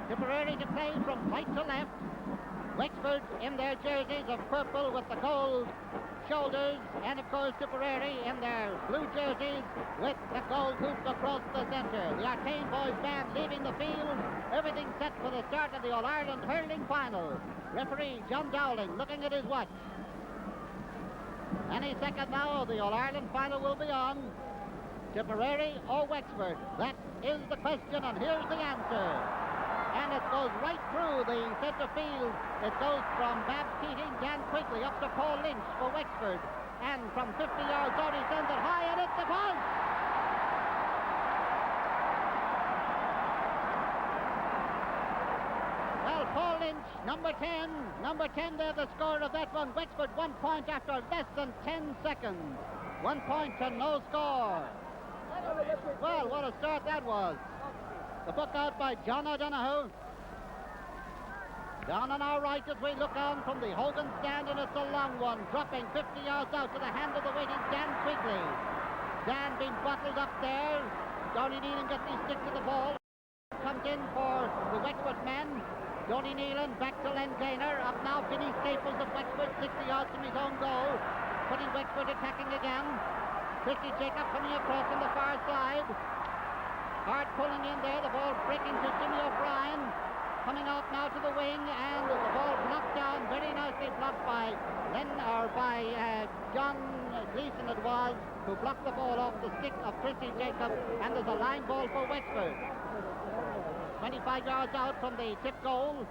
Tipperary to play from right to left. Wexford in their jerseys of purple with the gold shoulders, and of course Tipperary in their blue jerseys with the gold hoops across the centre. The Arcane Boys band leaving the field. Everything set for the start of the All-Ireland hurling final. Referee John Dowling looking at his watch. Any second now, the All-Ireland final will be on. Tipperary or Wexford? That is the question, and here's the answer. And it goes right through the centre field. It goes from Babs Keating, Dan Quigley, up to Paul Lynch for Wexford. And from 50 yards out, he sends it high, and it's the post! Well, Paul Lynch, number 10 there, the score of that one. Wexford 1 point after less than 10 seconds. 1 point to no score. Well, what a start that was. The book out by John O'Donoghue. Down on our right as we look on from the Hogan stand, and it's a long one, dropping 50 yards out to the hand of the waiting Dan Quigley. Dan being bottled up there. Donny Nealon gets his stick to the ball. Comes in for the Wexford men. Donny Nealon back to Len Gaynor. Up now Vinnie Staples of Wexford, 60 yards from his own goal. Putting Wexford attacking again. Christy Jacob coming across on the far side. Hard pulling in there, the ball breaking to Jimmy O'Brien. Coming out now to the wing, and the ball blocked down, very nicely blocked by John Gleeson it was, who blocked the ball off the stick of Christy Jacob, and there's a line ball for Wexford. 25 yards out from the tip goal.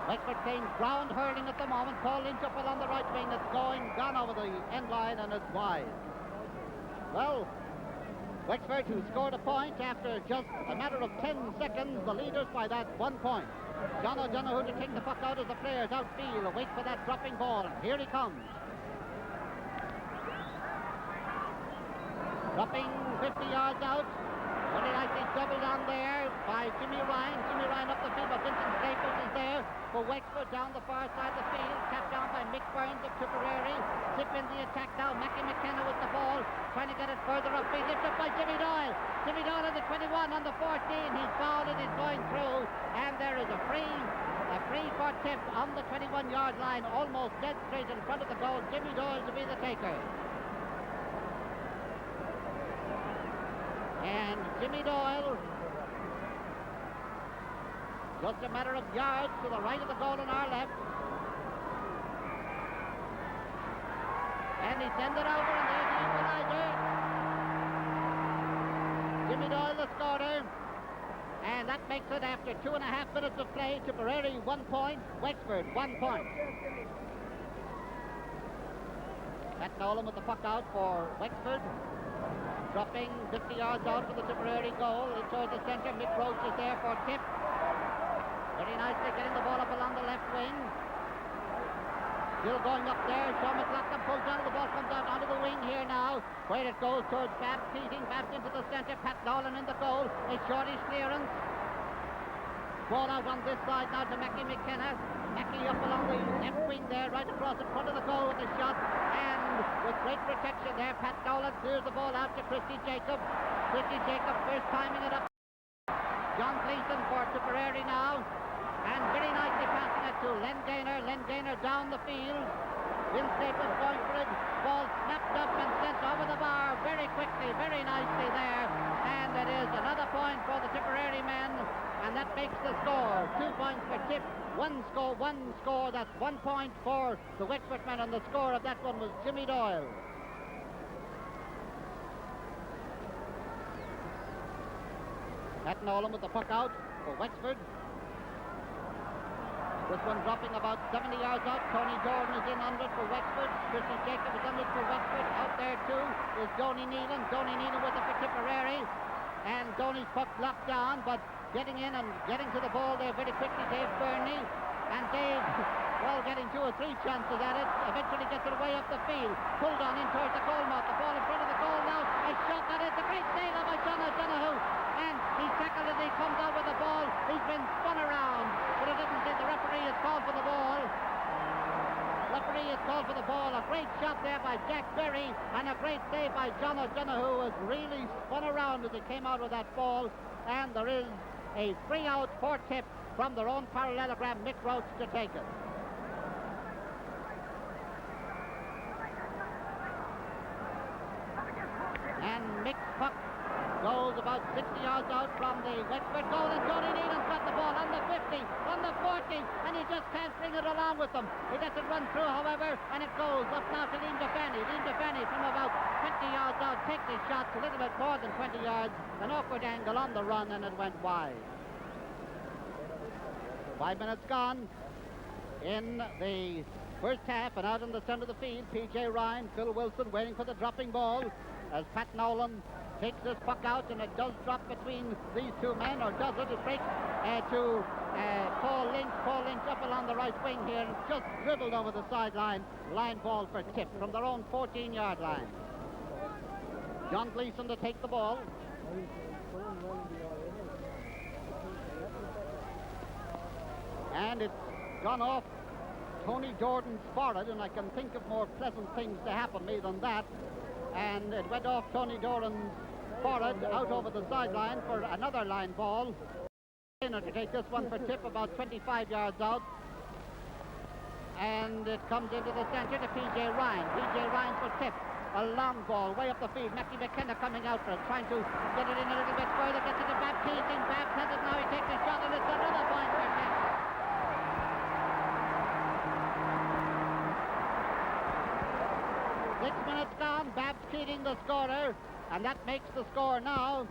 Wexford playing ground hurling at the moment. Paul Lynch up along the right wing. It's gone over the end line, and it's wide. Well, Wexford, who scored a point after just a matter of 10 seconds, the leaders by that 1 point. John O'Donoghue to take the puck out as the players outfield, wait for that dropping ball. Here he comes. Dropping 50 yards out. Very nicely doubled on there by Jimmy Ryan. Jimmy Ryan up the field, but Vincent Staples is there for Wexford down the far side of the field. Tapped down by Mick Burns of Tipperary. Tip in the attack now. Mackie McKenna with the ball, trying to get it further up. He's lifted up by Jimmy Doyle. Jimmy Doyle on the 21, on the 14. He's fouled and he's going through. And there is a free for Tip on the 21-yard line, almost dead straight in front of the goal. Jimmy Doyle to be the taker. And Jimmy Doyle, just a matter of yards to the right of the goal on our left. And he sends it over, and there's the equalizer. Jimmy Doyle the scorer. And that makes it, after 2.5 minutes of play, Tipperary 1 point, Wexford 1 point. Pat Nolan with the puck out for Wexford. Dropping 50 yards out for the Tipperary goal. It towards the centre. Mick Roach is there for Tip. Very nicely getting the ball up along the left wing. Still going up there. Sean McLaughlin pulls down. The ball comes out onto the wing here now, where it goes towards Babs Keating. Babs into the centre. Pat Nolan in the goal. A shortish clearance. Ball out on this side now to Mackie McKenna. Mackie up along the left wing there, right across in front of the goal with a shot. And with great protection there, Pat Nolan clears the ball out to Christy Jacob. Christy Jacob first timing it up. John Gleeson for Tipperary now. And very nicely passing it to Len Gaynor. Len Gaynor down the field. Vince Staples going for it. Ball snapped up and sent over the bar very quickly, very nicely there. And it is another point for the Tipperary men. And that makes the score 2 points for Tip. One score. That's 1 point for the Wexford men. And the score of that one was Jimmy Doyle. Pat Nolan with the puck out for Wexford. This one dropping about 70 yards out. Tony Jordan is in under for Wexford. Christian Jacob is under for Wexford. Out there too is Donny Nealon. Donny Nealon with it for Tipperary. And Donny's puck blocked down, but getting in and getting to the ball there very quickly, Dave Burney. And Dave, well, getting 2 or 3 chances at it. Eventually gets it away up the field. Pulled on in towards the goal mouth. The ball in front of the goal now. A shot at it. A great save by John O'Donoghue. And he's tackled as he comes out with the ball. He's been spun around. But it doesn't say the referee has called for the ball. Referee has called for the ball. A great shot there by Jack Berry. And a great save by John O'Donoghue, who has really spun around as he came out with that ball. And there is a free out for Tip from their own parallelogram, Mick Roach to take it. And Mick's puck goes about 60 yards out from the Wexford goal, and Tony Needham's got the ball on the 50, on the 40, and he just can't bring it along with them. He lets it run through, however, and it goes up now to Liam Defaney. Liam Defaney from about 20 yards out takes his shot a little bit more than 20 yards, an awkward angle on the run, and it went wide. 5 minutes gone in the first half, and out in the centre of the field, P.J. Ryan, Phil Wilson waiting for the dropping ball as Pat Nolan takes this puck out, and it does drop between these two men, or does it? It breaks to Paul Lynch. Paul Lynch up along the right wing here, and just dribbled over the sideline. Line ball for Tip from their own 14-yard line. John Gleeson to take the ball. And it's gone off Tony Jordan's forehead, and I can think of more pleasant things to happen to me than that. And it went off Tony Doran's forehead out over the sideline for another line ball. To take this one for Tip about 25 yards out. And it comes into the centre to P.J. Ryan. P.J. Ryan for Tip. A long ball way up the field. Mackie McKenna coming out for it, trying to get it in a little bit further. Gets it to Babs Keating. Babs has it now. He takes a shot, and it's another point for Tip. 6 minutes gone, Babs Keating the scorer, and that makes the score now.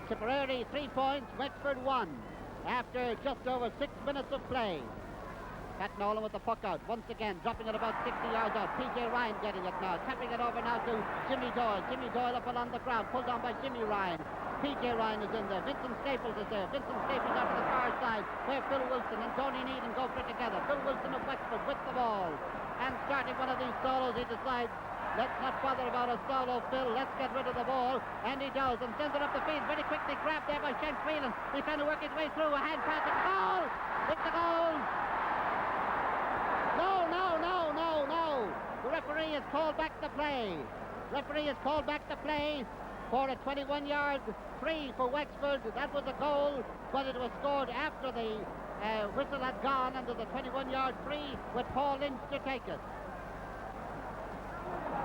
Tipperary 3 points, Wexford 1, after just over 6 minutes of play. Pat Nolan with the puck out, once again, dropping it about 60 yards out. P.J. Ryan getting it now, tapping it over now to Jimmy Doyle. Jimmy Doyle up along the ground, pulled on by Jimmy Ryan. P.J. Ryan is in there, Vincent Staples is there. Vincent Staples out to the far side, where Phil Wilson and Tony Needham go for it together. Phil Wilson of Wexford with the ball. And starting one of these solos, he decides, let's not bother about a solo, Phil. Let's get rid of the ball. And he does, and sends it up the field. Very quickly grabbed there by Shank Whelan. He's trying to work his way through. A hand pass. And goal! It's a goal! No, no, no, no, no. The referee has called back the play. Referee has called back the play for a 21-yard free for Wexford. That was a goal, but it was scored after the whistle had gone, and there's a 21-yard free with Paul Lynch to take it.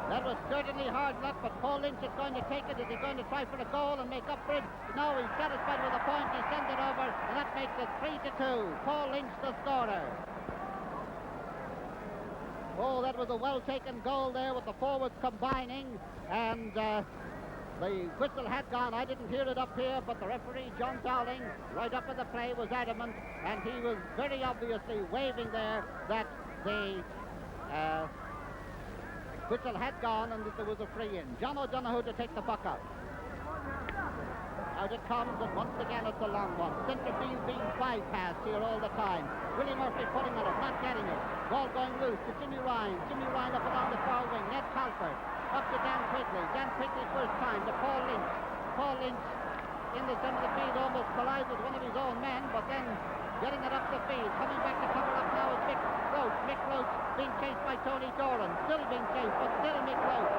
That was certainly hard luck, but Paul Lynch is going to take it. Is he going to try for a goal and make up for it? No, he's satisfied with the point. He sends it over, and that makes it 3-2. Paul Lynch the scorer. Oh, that was a well-taken goal there with the forwards combining, and the whistle had gone. I didn't hear it up here, but the referee, John Dowling, right up at the play, was adamant, and he was very obviously waving there that the whistle had gone and that there was a free in. John O'Donoghue to take the puck out. Out it comes, and once again it's a long one. Centre field being bypassed here all the time. Willie Murphy putting on it, not getting it. Ball going loose to Jimmy Ryan. Jimmy Ryan up along the far wing. Ned Calford up to Dan Quigley. Dan Quigley first time to Paul Lynch. Paul Lynch in the centre of the field almost collides with one of his own men, but then getting it up the field. Coming back to cover up now is Mick Roach. Mick Roach being chased by Tony Doran. Still being chased, but still Mick Roach.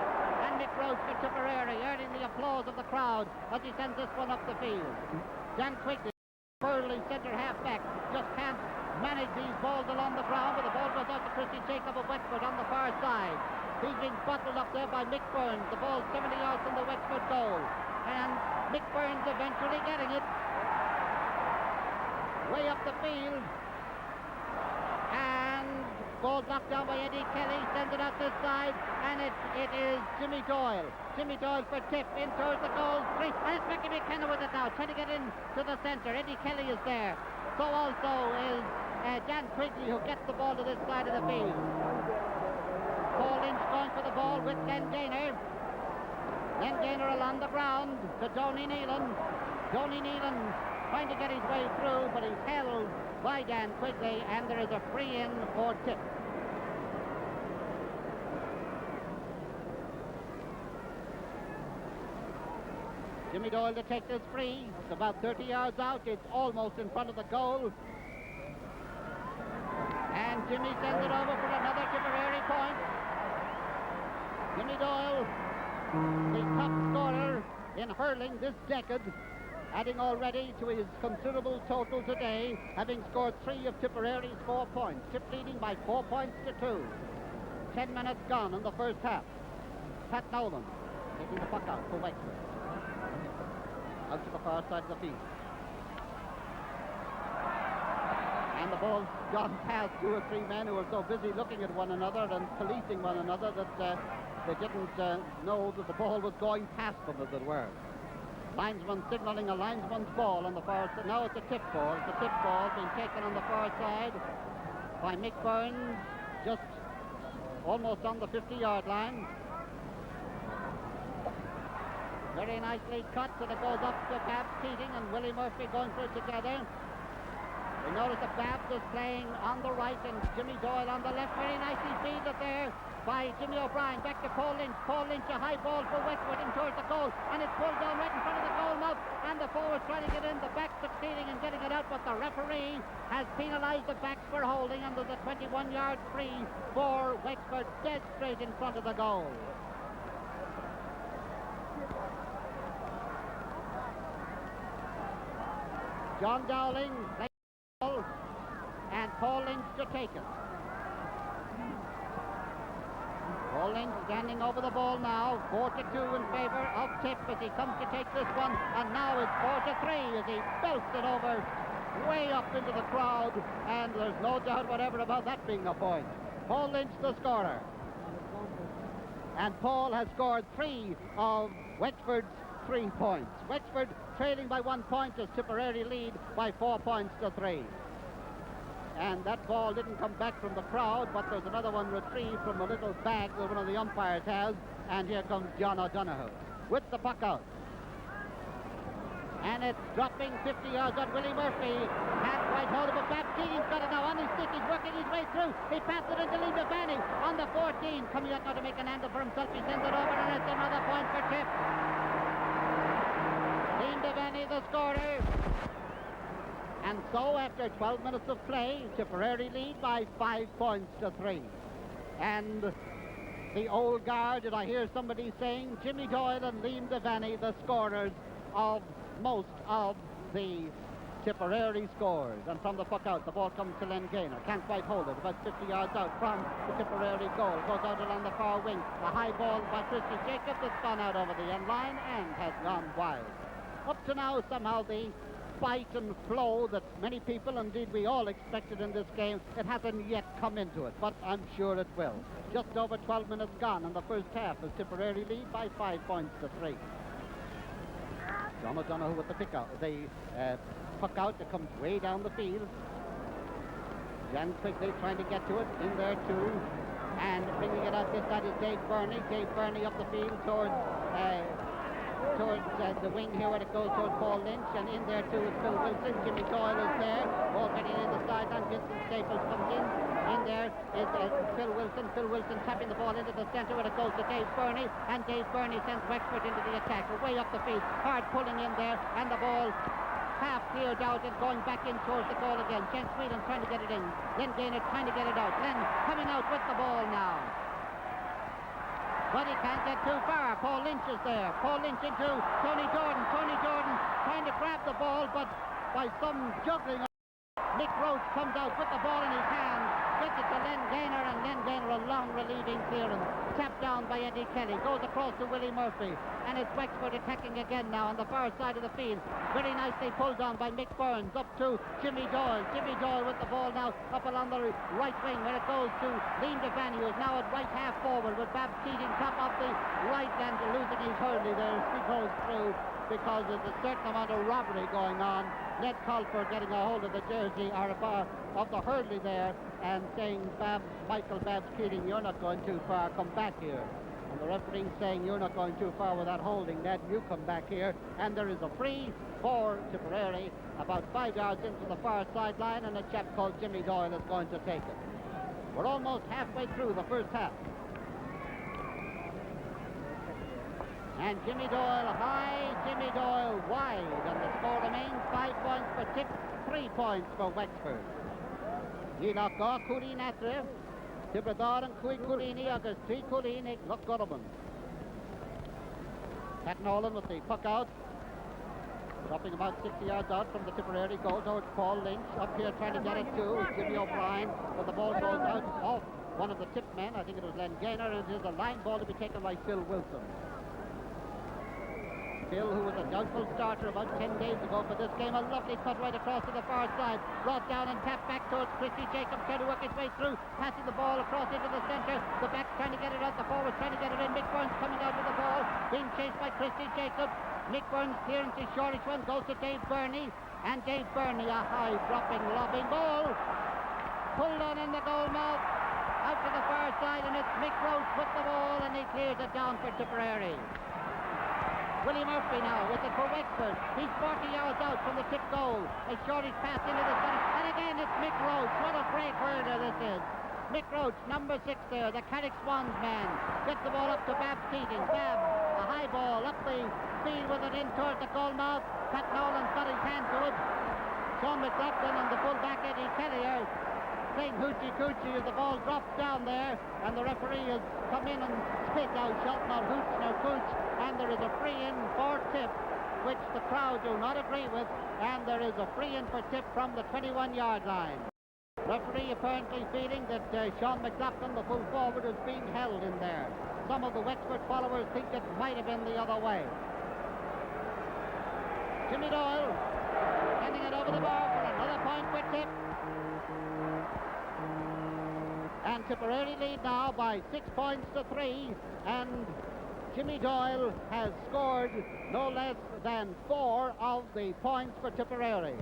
And Mick Roach for Tipperary, earning the applause of the crowd as he sends this one up the field. Dan Quigley, burly centre half back, just can't manage these balls along the ground, but the ball goes out to Christy Jacob of Wexford on the far side. He's being bottled up there by Mick Burns. The ball 70 yards from the Wexford goal. And Mick Burns eventually getting it way up the field. And ball knocked down by Eddie Kelly, sends it out this side, and it is Jimmy Doyle. Jimmy Doyle for Tip, in towards the goal, three, and it's Mackie McKenna with it now, trying to get in to the centre. Eddie Kelly is there. So also is Dan Quigley, who gets the ball to this side of the field. Paul Lynch going for the ball with Glenn Gaynor. Glenn Gaynor along the ground to Donny Nealon. Donny Nealon trying to get his way through, but he's held by Dan Quigley, and there is a free in for Tip. Jimmy Doyle to take this free. It's about 30 yards out. It's almost in front of the goal. And Jimmy sends it over for another Tipperary point. Jimmy Doyle, the top scorer in hurling this decade. adding already to his considerable total today, having scored 3 of Tipperary's 4 points. Tip leading by 4 points to 2. 10 minutes gone in the first half. Pat Nolan taking the puck out for Wexford. Out to the far side of the field. And the ball's gone past 2 or 3 men who were so busy looking at one another and policing one another that they didn't know that the ball was going past them, as it were. Linesman signalling a linesman's ball on the far side. Now it's a tip ball. It's a tip ball being taken on the far side by Mick Burns, just almost on the 50-yard line. Very nicely cut, and it goes up to Babs Keating and Willie Murphy going through it together. We notice that Babs is playing on the right and Jimmy Doyle on the left. Very nicely fielded there by Jimmy O'Brien. Back to Paul Lynch. Paul Lynch, a high ball for Wexford in towards the goal, and it's pulled down right in front of the goal mouth, and the forwards trying to get in. The back succeeding in getting it out, but the referee has penalised the backs for holding, and there's a 21-yard free for Wexford dead straight in front of the goal. John Dowling plays the ball, and Paul Lynch to take it. Paul Lynch standing over the ball now, 4-2 in favour of Tip as he comes to take this one, and now it's 4-3 as he belts it over way up into the crowd, and there's no doubt whatever about that being a point. Paul Lynch the scorer. And Paul has scored 3 of Wexford's 3 points. Wexford trailing by 1 point as Tipperary lead by 4 points to 3. And that ball didn't come back from the crowd, but there's another one retrieved from a little bag that one of the umpires has, and here comes John O'Donoghue with the puck out. And it's dropping 50 yards on Willie Murphy. Can't quite hold it, but Babs Keating's got it now on his stick. He's working his way through. He passes it into Liam Devaney on the 14. Coming out now to make an angle for himself. He sends it over, and it's another point for Tip. Liam Devaney, the scorer. And so, after 12 minutes of play, Tipperary lead by 5 points to 3. And the old guard, did I hear somebody saying, Jimmy Doyle and Liam Devaney, the scorers of most of the Tipperary scores. And from the puck out, the ball comes to Len Gaynor. Can't quite hold it, about 50 yards out from the Tipperary goal. Goes out along the far wing. A high ball by Christy Jacobs has gone out over the end line and has gone wide. Up to now, somehow the bite and flow that many people, indeed we all, expected in this game, it hasn't yet come into it, but I'm sure it will. Just over 12 minutes gone in the first half as Tipperary lead by 5 points to 3. John O'Donoghue with the puck out that comes way down the field. Jan Quigley trying to get to it, in there too, and bringing it out this side is Dave Burney. Dave Burney up the field towards the wing here where it goes towards Paul Lynch, and in there too is Phil Wilson. Jimmy Doyle is there, ball getting in the sideline. Vincent Staples comes in there is Phil Wilson. Phil Wilson tapping the ball into the centre where it goes to Dave Burney, and Dave Burney sends Wexford into the attack, way up the field, hard pulling in there, and the ball half cleared out and going back in towards the goal again. Jen Sweden trying to get it in, Len Gaynor trying to get it out, Len coming out with the ball now. But he can't get too far. Paul Lynch is there. Paul Lynch into Tony Jordan. Tony Jordan trying to grab the ball, but by some juggling, Nick Roach comes out with the ball in his hand, gets it to Len Gaynor, and Len Gaynor a long relieving clearance. Tapped down by Eddie Kelly. Goes across to Willie Murphy. And it's Wexford attacking again now on the far side of the field. Very nicely pulled on by Mick Burns. Up to Jimmy Doyle. Jimmy Doyle with the ball now up along the right wing where it goes to Liam Devaney, who is now at right half forward with Babs Keating top of the right and losing his hurley there as he goes through, because there's a certain amount of robbery going on. Ned Colfer getting a hold of the jersey or of the hurley there and saying, Michael Babs Keating, you're not going too far, come back here. And the referee saying, you're not going too far without holding, Ned, you come back here. And there is a free for Tipperary about 5 yards into the far sideline, and a chap called Jimmy Doyle is going to take it. We're almost halfway through the first half. And Jimmy Doyle high, Jimmy Doyle wide, and the score remains 5 points for Tip, 3 points for Wexford. Ilach Gá Cúlín Atre, Tibradar and Cui Cúlíní agus Trí Cúlín Loch Goroban. Pat Nolan with the puck out. Dropping about 60 yards out from the Tipperary goal towards Paul Lynch. Up here trying to get it to Jimmy O'Brien, but the ball goes out off one of the tip men. I think it was Len Gaynor, and it is a line ball to be taken by Phil Wilson. Phil, who was a doubtful starter about 10 days ago for this game, a lovely cut right across to the far side, brought down and tapped back towards Christy Jacobs, trying to work his way through, passing the ball across into the centre, the back trying to get it out, the forward trying to get it in, Mick Burns coming out with the ball, being chased by Christy Jacobs. Mick Burns clearance is shortish one, goes to Dave Burney, and Dave Burney, a high dropping lobbing ball, pulled on in the goal mouth, out to the far side, and it's Mick Roach with the ball, and he clears it down for Tipperary. Willie Murphy now with it for Wexford. He's 40 yards out from the tip goal. A shortish pass into the centre. And again it's Mick Roach. What a great hurler this is. Mick Roach, number 6 there, the Carrick Swans man. Gets the ball up to Babs Keating. Babs, a high ball up the field with it in towards the goal mouth. Pat Nolan's got his hand to it. Sean McLaughlin and the full-back Eddie Kelly are saying hoochie coochie as the ball drops down there, and the referee has come in and spit out, shouting out hooch no cooch, and there is a free in for Tip, which the crowd do not agree with, and there is a free in for Tip from the 21-yard line. Referee apparently feeling that Sean McLaughlin, the full forward, is being held in there. Some of the Wexford followers think it might have been the other way. Jimmy Doyle sending it over the bar for another point for Tip. And Tipperary lead now by 6 points to 3, and Jimmy Doyle has scored no less than 4 of the points for Tipperary.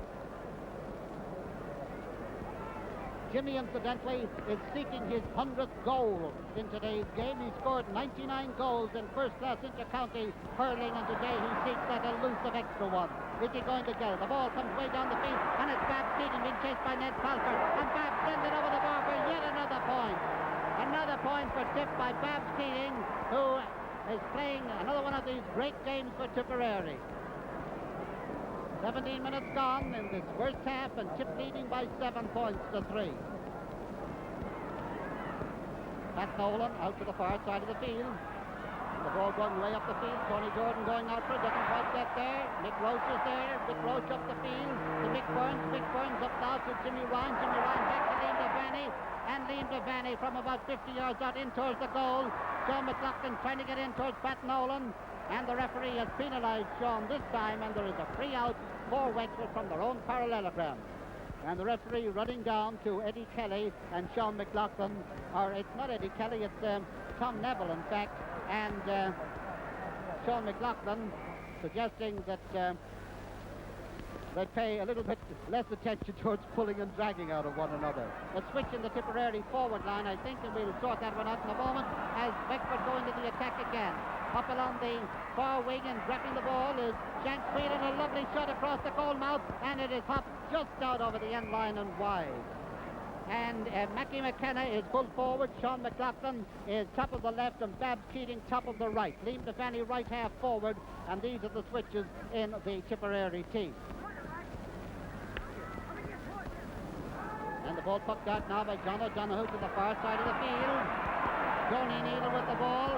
Jimmy, incidentally, is seeking his 100th goal in today's game. He scored 99 goals in first-class inter-county hurling, and today he seeks that elusive extra one. Is he going to get it? The ball comes way down the field, and it's Babs Keating being chased by Ned Falker, and Babs sends it over the bar for yet another point. Another point for Tip by Babs Keating, who is playing another one of these great games for Tipperary. 17 minutes gone in this first half, and Tip leading by 7 points to 3. Pat Nolan out to the far side of the field. The ball going way up the field. Tony Jordan going out for it, doesn't quite get there. Mick Roach is there. Mick Roach up the field to Mick Burns. Mick Burns up now to Jimmy Ryan. Jimmy Ryan back to Liam Devaney. And Liam Devaney from about 50 yards out in towards the goal. Sean McLaughlin trying to get in towards Pat Nolan. And the referee has penalised Sean this time, and there is a free out for Wexford from their own parallelogram. And the referee running down to Eddie Kelly and Sean McLaughlin, or it's not Eddie Kelly, it's Tom Neville in fact, and Sean McLaughlin suggesting that they pay a little bit less attention towards pulling and dragging out of one another. A switch in the Tipperary forward line, I think, and we'll sort that one out in a moment as Wexford go into the attack again. Up along the far wing and grabbing the ball is Shanks Whelan, a lovely shot across the goal mouth, and it is hopped just out over the end line and wide. And Mackie McKenna is full forward, Sean McLaughlin is top of the left, and Babs Keating top of the right. Liam Devaney right half forward, and these are the switches in the Tipperary team. And the ball pucked out now by John O'Donoghue to the far side of the field. Tony Neal with the ball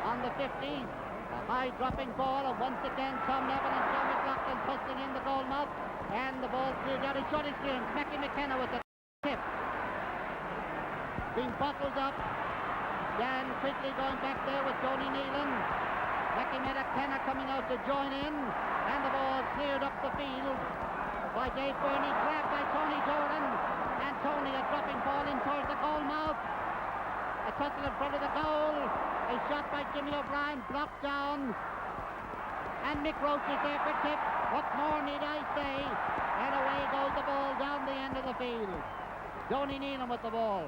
on the 50. A high dropping ball, and once again Tom Neville and Sean McLaughlin pushing in the goal mouth, and the ball cleared out. A shortish clearance. Mackie McKenna with the tip. Being bottled up. Dan quickly going back there with Tony Nealon. Mackie McKenna coming out to join in, and the ball cleared up the field by Dave Burney, grabbed by Tony Jordan, and Tony a dropping ball in towards the goal mouth. A tussle in front of the goal. A shot by Jimmy O'Brien, blocked down. And Mick Roach is there for Tip. What more need I say? And away goes the ball down the end of the field. Tony Nealon with the ball.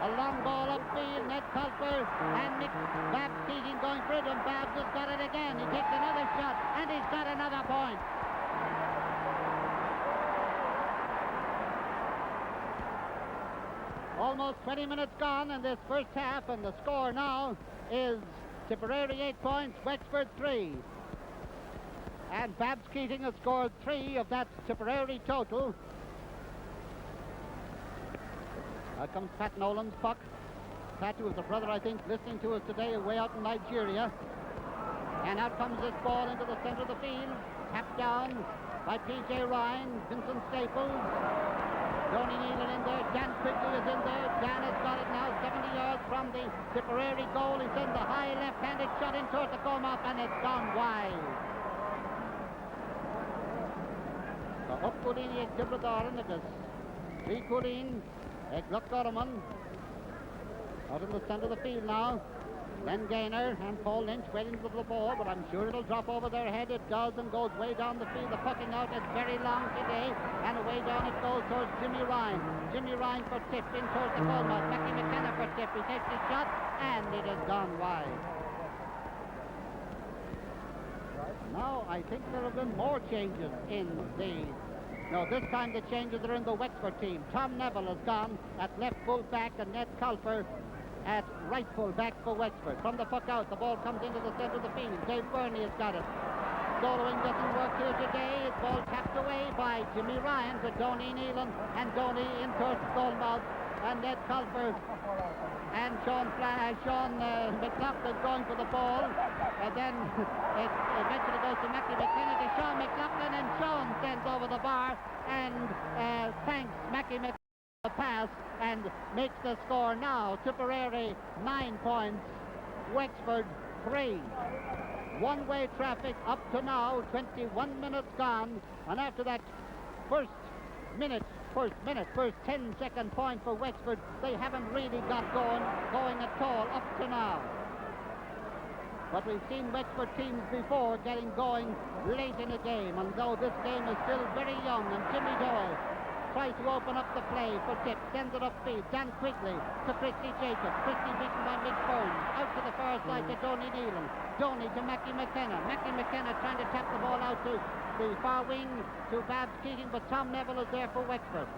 A long ball upfield, Ned Culper and Babs Keating going for it, and Babs has got it again. He takes another shot, and he's got another point. Almost 20 minutes gone in this first half, and the score now is Tipperary 8 points, Wexford 3. And Babs Keating has scored 3 of that Tipperary total. Out comes Pat Nolan's puck. Pat, who is a brother, I think, listening to us today way out in Nigeria. And out comes this ball into the centre of the field. Tapped down by P.J. Ryan, Vincent Staples, Tony Nealon in there, Dan Quigley is in there. Dan has got it now 70 yards from the Tipperary goal. He's in the high left-handed shot in towards the goal mouth, and it's gone wide. So up Coolini at Gibraltar agus Lee Coolin at Gluckgorman out in the centre of the field now. Len Gaynor and Paul Lynch waiting for the ball, but I'm sure it'll drop over their head. It does and goes way down the field. The pucking out is very long today, and away down it goes towards Jimmy Ryan. Jimmy Ryan for tip in towards the goal mouth. Mackie McKenna for tip. He takes his shot, and it has gone wide. Now I think there have been more changes in the... No, this time the changes are in the Wexford team. Tom Neville has gone at left full back, and Ned Culper at right full back for Wexford. From the puck out, the ball comes into the centre of the field. Dave Burney has got it. Soloing doesn't work here today. His ball tapped away by Jimmy Ryan to Donny Nealon, and Donny in towards Goalmouth, and Ned Culper and Sean McLaughlin going for the ball, and then it eventually goes to Mackie McKenna to Sean McLaughlin, and Sean sends over the bar and thanks Mackie McKenna the pass and makes the score now. Tipperary 9 points, Wexford 3. One-way traffic up to now, 21 minutes gone, and after that first 10-second point for Wexford, they haven't really got going at all up to now. But we've seen Wexford teams before getting going late in the game, and though this game is still very young, and Jimmy Doyle tries to open up the play for tip, sends it upfield. Dan Quigley to Christy Jacobs. Christy beaten by Mick Burns. Out to the far side to Donny Nealon. Donny to Mackie McKenna. Mackie McKenna trying to tap the ball out to the far wing to Babs Keating, but Tom Neville is there for Wexford.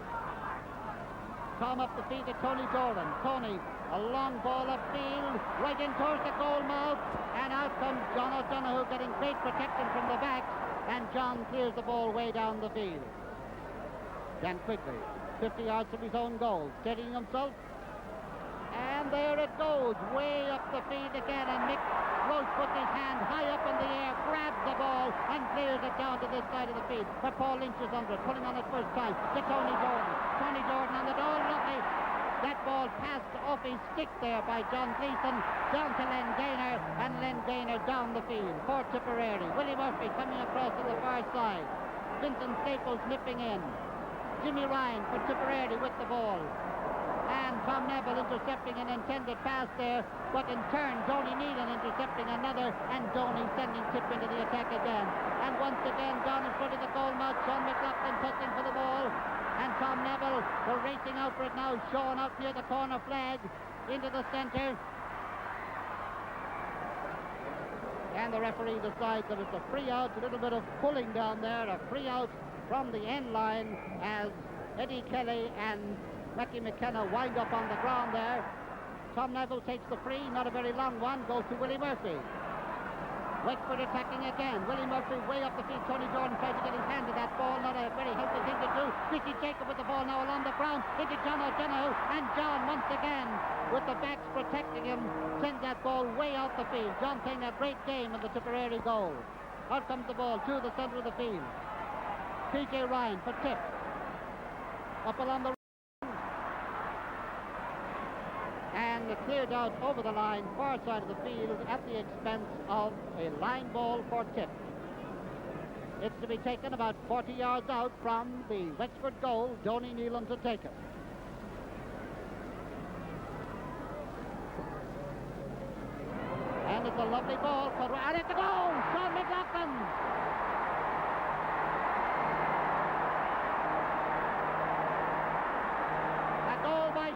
Tom up the field to Tony Doran. Tony, a long ball upfield, right in towards the goal mouth, and out comes John O'Donoghue getting great protection from the back, and John clears the ball way down the field. Dan Quigley, 50 yards from his own goal, steadying himself, and there it goes, way up the field again, and Mick Roche puts his hand high up in the air, grabs the ball, and clears it down to this side of the field, where Paul Lynch is under it, pulling on it first time, to Tony Jordan. Tony Jordan on the ball, lovely. That ball passed off his stick there by John Gleeson, down to Len Gaynor, and Len Gaynor down the field for Tipperary. Willie Murphy coming across to the far side. Vincent Staples nipping in. Jimmy Ryan for Tipperary with the ball. And Tom Neville intercepting an intended pass there, but in turn, Donny Nealon intercepting another, and Donny sending tip into the attack again. And once again, down in front of the goal mouth, Sean McLaughlin pushing for the ball. And Tom Neville, they're racing out for it now. Sean out near the corner flag, into the centre. And the referee decides that it's a free out, a little bit of pulling down there, a free out from the end line as Eddie Kelly and Mackie McKenna wind up on the ground there. Tom Neville takes the free, not a very long one, goes to Willie Murphy. Wexford attacking again. Willie Murphy way up the field. Tony Jordan tries to get his hand to that ball, not a very healthy thing to do. Christy Jacob with the ball now along the ground into John O'Donoghue, and John once again with the backs protecting him sends that ball way out the field. John playing a great game in the Tipperary goal. Out comes the ball to the centre of the field. P.J. Ryan for tip. Up along the and cleared out over the line, far side of the field at the expense of a line ball for tip. It's to be taken about 40 yards out from the Wexford goal. Donny Nealon to take it. And it's a lovely ball, and it's a goal! Sean McLaughlin!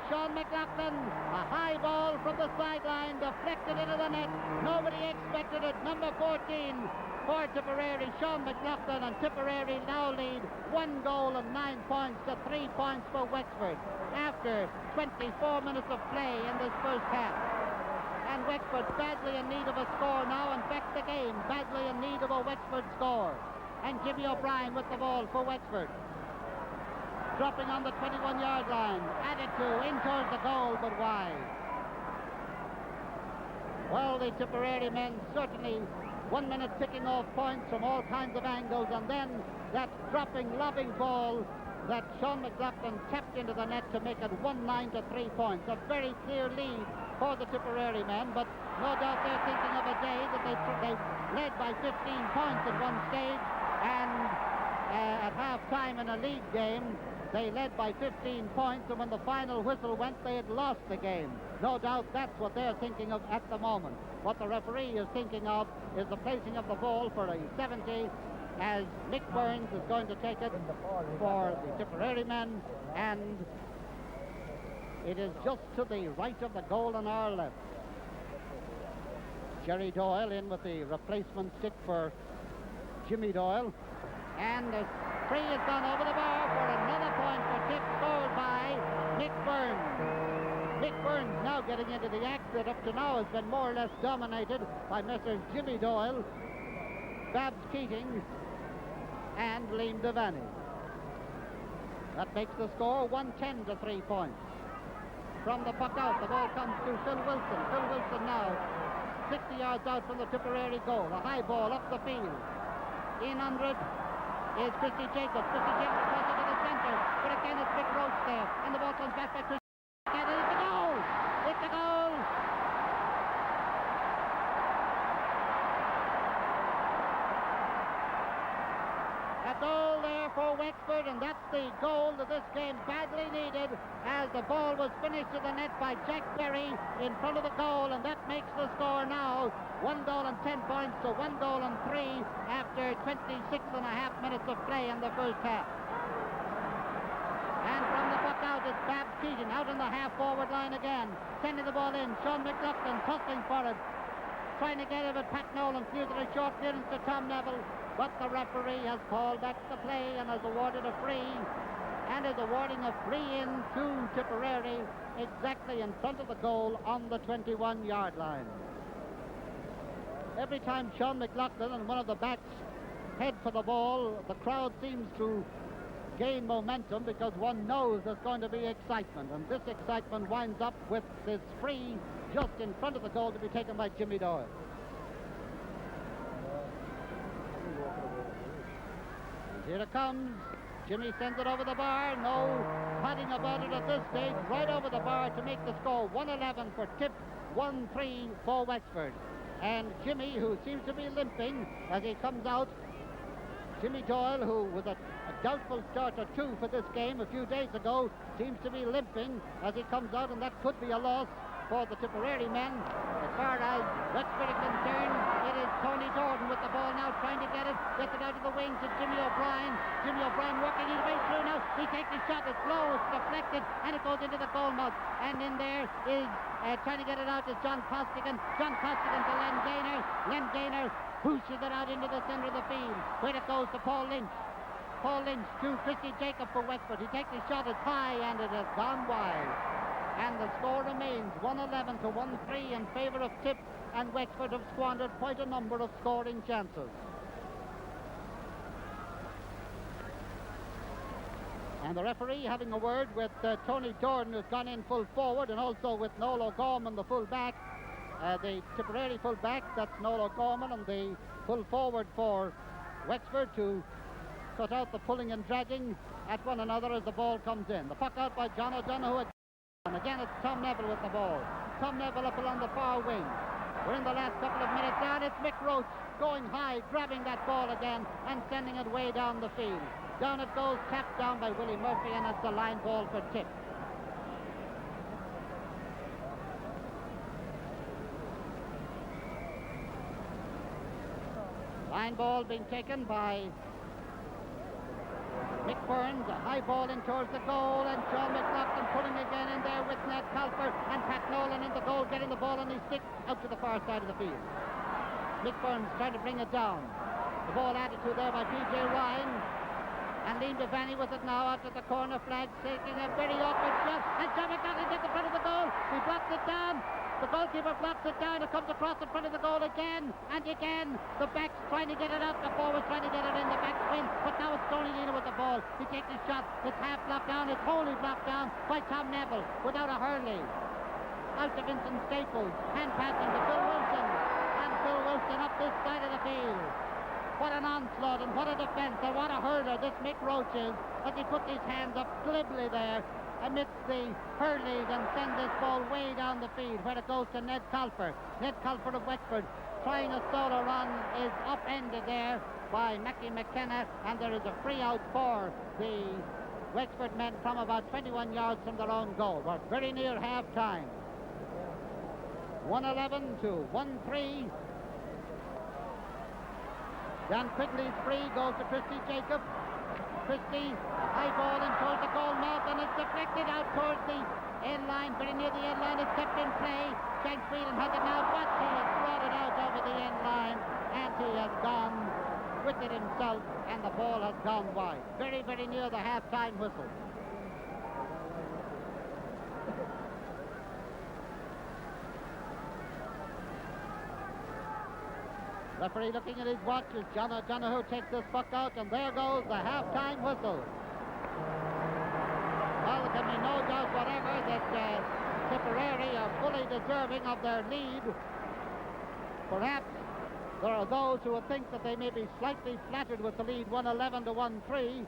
Sean McLaughlin, a high ball from the sideline, deflected into the net. Nobody expected it. Number 14 for Tipperary, Sean McLaughlin, and Tipperary now lead 1 goal and 9 points to 3 points for Wexford after 24 minutes of play in this first half. And Wexford badly in need of a score now. In fact, the game badly in need of a Wexford score. And Jimmy O'Brien with the ball for Wexford. Dropping on the 21-yard line. Added to, in towards the goal, but wide. Well, the Tipperary men certainly 1 minute picking off points from all kinds of angles, and then that dropping, lobbing ball that Sean McLaughlin tapped into the net to make it 1-9 to 3 points. A very clear lead for the Tipperary men, but no doubt they're thinking of a day that they led by 15 points at one stage, and at half-time in a league game, they led by 15 points, and when the final whistle went, they had lost the game. No doubt that's what they're thinking of at the moment. What the referee is thinking of is the placing of the ball for a 70, as Mick Burns is going to take it for the Tipperary men, and it is just to the right of the goal on our left. Jerry Doyle in with the replacement stick for Jimmy Doyle, and the free has gone over the bar for another point for Tip, scored by Mick Burns. Mick Burns now getting into the act that up to now has been more or less dominated by Messrs. Jimmy Doyle, Babs Keating, and Liam Devaney. That makes the score 110 to 3 points. From the puck out, the ball comes to Phil Wilson. Phil Wilson now 60 yards out from the Tipperary goal. A high ball up the field. In under it is Christy Jacobs. Christy Jacobs crosses to the centre, but again it's Mick Roach there, and the ball comes back by Christy. And it's a goal! It's a goal! A goal there for Wexford, and that's the goal that this game badly needed, as the ball was finished to the net by Jack Berry in front of the goal, and that makes the score now 1 goal and 10 points to 1 goal and 3 after 26.5 minutes of play in the first half. And from the puck out is Babs Keating out on the half-forward line again, sending the ball in. Sean McLaughlin tussling for it, trying to get it, but Pat Nolan clears it a short clearance to Tom Neville, but the referee has called back the play and has awarded a free, and is awarding a free in to Tipperary exactly in front of the goal on the 21-yard line. Every time Sean McLaughlin and one of the backs head for the ball, the crowd seems to gain momentum, because one knows there's going to be excitement, and this excitement winds up with this free just in front of the goal to be taken by Jimmy Doyle. Here it comes. Jimmy sends it over the bar. No padding about it at this stage. Right over the bar to make the score 1-11 for Tip, 1-3 for Wexford. And Jimmy, who seems to be limping as he comes out, Jimmy Doyle, who with a doubtful start or two for this game a few days ago, seems to be limping as he comes out, and that could be a loss for the Tipperary men. As far as Wexford is concerned, it is Tony Jordan with the ball now, trying to get it, gets it out of the wing to Jimmy O'Brien. Jimmy O'Brien working his way through now. He takes the shot, it's low, it's deflected, and it goes into the goal mouth. And in there is trying to get it out to John Costigan. John Costigan to Len Gaynor. Len Gaynor pushes it out into the centre of the field, where it goes to Paul Lynch. Paul Lynch to Christy Jacob for Wexford. He takes the shot, it's high, and it has gone wide. And the score remains 1-11 to 1-3 in favour of Tip, and Wexford have squandered quite a number of scoring chances. And the referee having a word with Tony Jordan, who's gone in full forward, and also with Noel O'Gorman, the full back, the Tipperary full back, that's Noel O'Gorman, and the full forward for Wexford to cut out the pulling and dragging at one another as the ball comes in. The puck out by John O'Donoghue. And again, it's Tom Neville with the ball. Tom Neville up along the far wing. We're in the last couple of minutes now, and it's Mick Roach going high, grabbing that ball again and sending it way down the field. Down it goes, tapped down by Willie Murphy, and it's a line ball for Tip. Line ball being taken by Mick Burns, a high ball in towards the goal, and Sean McLaughlin putting again in there with Ned Calfer, and Pat Nolan in the goal, getting the ball on his stick out to the far side of the field. Mick Burns trying to bring it down. The ball added to there by P.J. Ryan, and Liam Devaney with it now out at the corner flag, taking a very awkward shot, and Sean McLaughlin gets in front of the goal. He blocks it down. The goalkeeper blocks it down. It comes across in front of the goal again and again. The back's trying to get it out. The forward's trying to get it in. The back's win. But now it's Tony Lena with the ball. He takes his shot. It's half blocked down. It's wholly blocked down by Tom Neville without a hurley. Out to Vincent Staples. Hand passing to Phil Wilson. And Phil Wilson bursting up this side of the field. What an onslaught and what a defence and what a hurler this Mick Roche is as he puts his hands up glibly there amidst the hurleys and sends this ball way down the field where it goes to Ned Colfer. Ned Colfer of Wexford trying a solo run is upended there by Mackie McKenna, and there is a free out for the Wexford men from about 21 yards from their own goal. We're very near half-time. 1-11 to 1-3. John Quigley's free goes to Christy Jacob. Christy, a high ball in towards the goal mouth, and it's deflected out towards the end line, very near the end line. It's kept in play. Shanks Whelan has it now, but he has brought it out over the end line, and he has gone with it himself, and the ball has gone wide. Very, very near the half-time whistle. Referee looking at his watch as John O'Donoghue takes this puck out, and there goes the half-time whistle. Well, there can be no doubt whatever that Tipperary are fully deserving of their lead. Perhaps there are those who would think that they may be slightly flattered with the lead 1-11 to 1-3,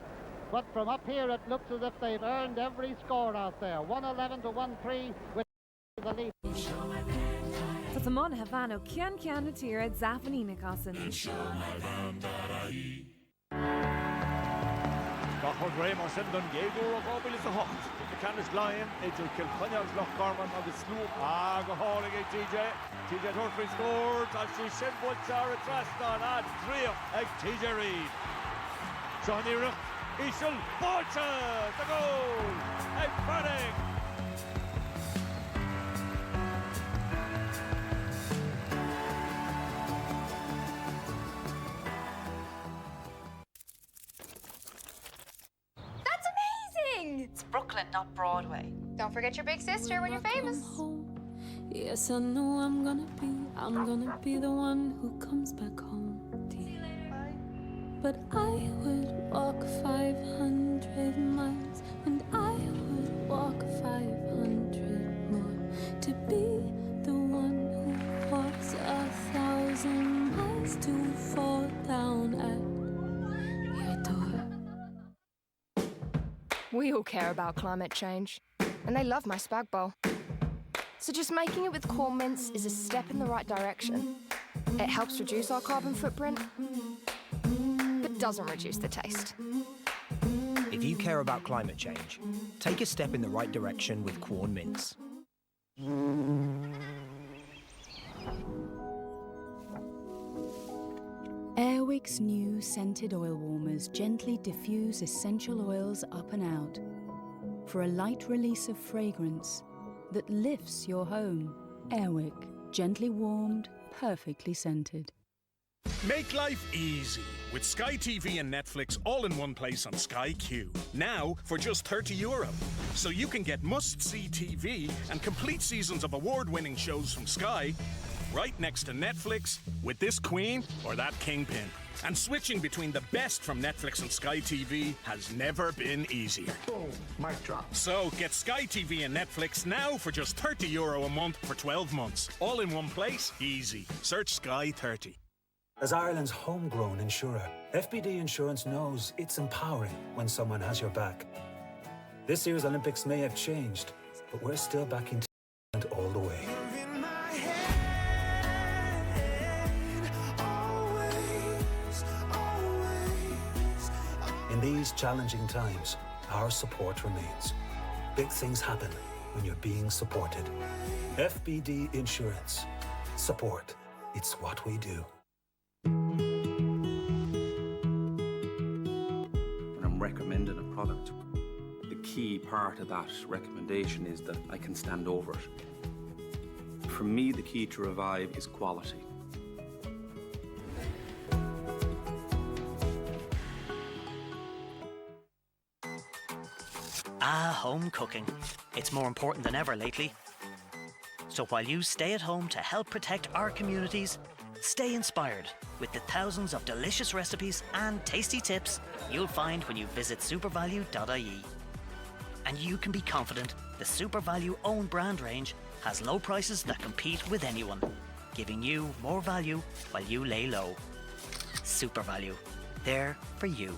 but from up here it looks as if they've earned every score out there. 1-11 to 1-3 with the lead. Tá tá món Havana cean ceanna tír a Zafanina Cossin. Gachor Raymond Sindon, Diego Rogobil is a hot. The Canis Lion, Edel Kilconyag's Loch Garman of the Sloop. Go hauling it, TJ Turfrey scores as she Shinwood Sarah Traston and 3 TJ Reid. Johnny Rook, Ishel Bolcha, the goal, and Fanning. It's Brooklyn, not Broadway. Don't forget your big sister when you're famous. Yes, I know I'm gonna be the one who comes back home. See you later. Bye. But I would walk 500 miles, and I would walk 500 more to be the one who walks 1,000 miles to fall down at your door. We all care about climate change, and they love my spag bowl. So just making it with corn mince is a step in the right direction. It helps reduce our carbon footprint, but doesn't reduce the taste. If you care about climate change, take a step in the right direction with Quorn Mints. Airwick's new scented oil warmers gently diffuse essential oils up and out for a light release of fragrance that lifts your home. Airwick, gently warmed, perfectly scented. Make life easy with Sky TV and Netflix all in one place on Sky Q. Now for just €30. So you can get must-see TV and complete seasons of award-winning shows from Sky right next to Netflix with this Queen or that Kingpin. And switching between the best from Netflix and Sky TV has never been easier. Boom, mic drop. So get Sky TV and Netflix now for just €30 a month for 12 months. All in one place, easy. Search Sky 30. As Ireland's homegrown insurer, FBD Insurance knows it's empowering when someone has your back. This year's Olympics may have changed, but we're still backing Ireland all the way. In these challenging times, our support remains. Big things happen when you're being supported. FBD Insurance. Support. It's what we do. When I'm recommending a product, the key part of that recommendation is that I can stand over it. For me, the key to Revive is quality. Home cooking. It's more important than ever lately. So while you stay at home to help protect our communities, stay inspired with the thousands of delicious recipes and tasty tips you'll find when you visit supervalue.ie. And you can be confident the SuperValue own brand range has low prices that compete with anyone. giving you more value while you lay low. Super value. There for you.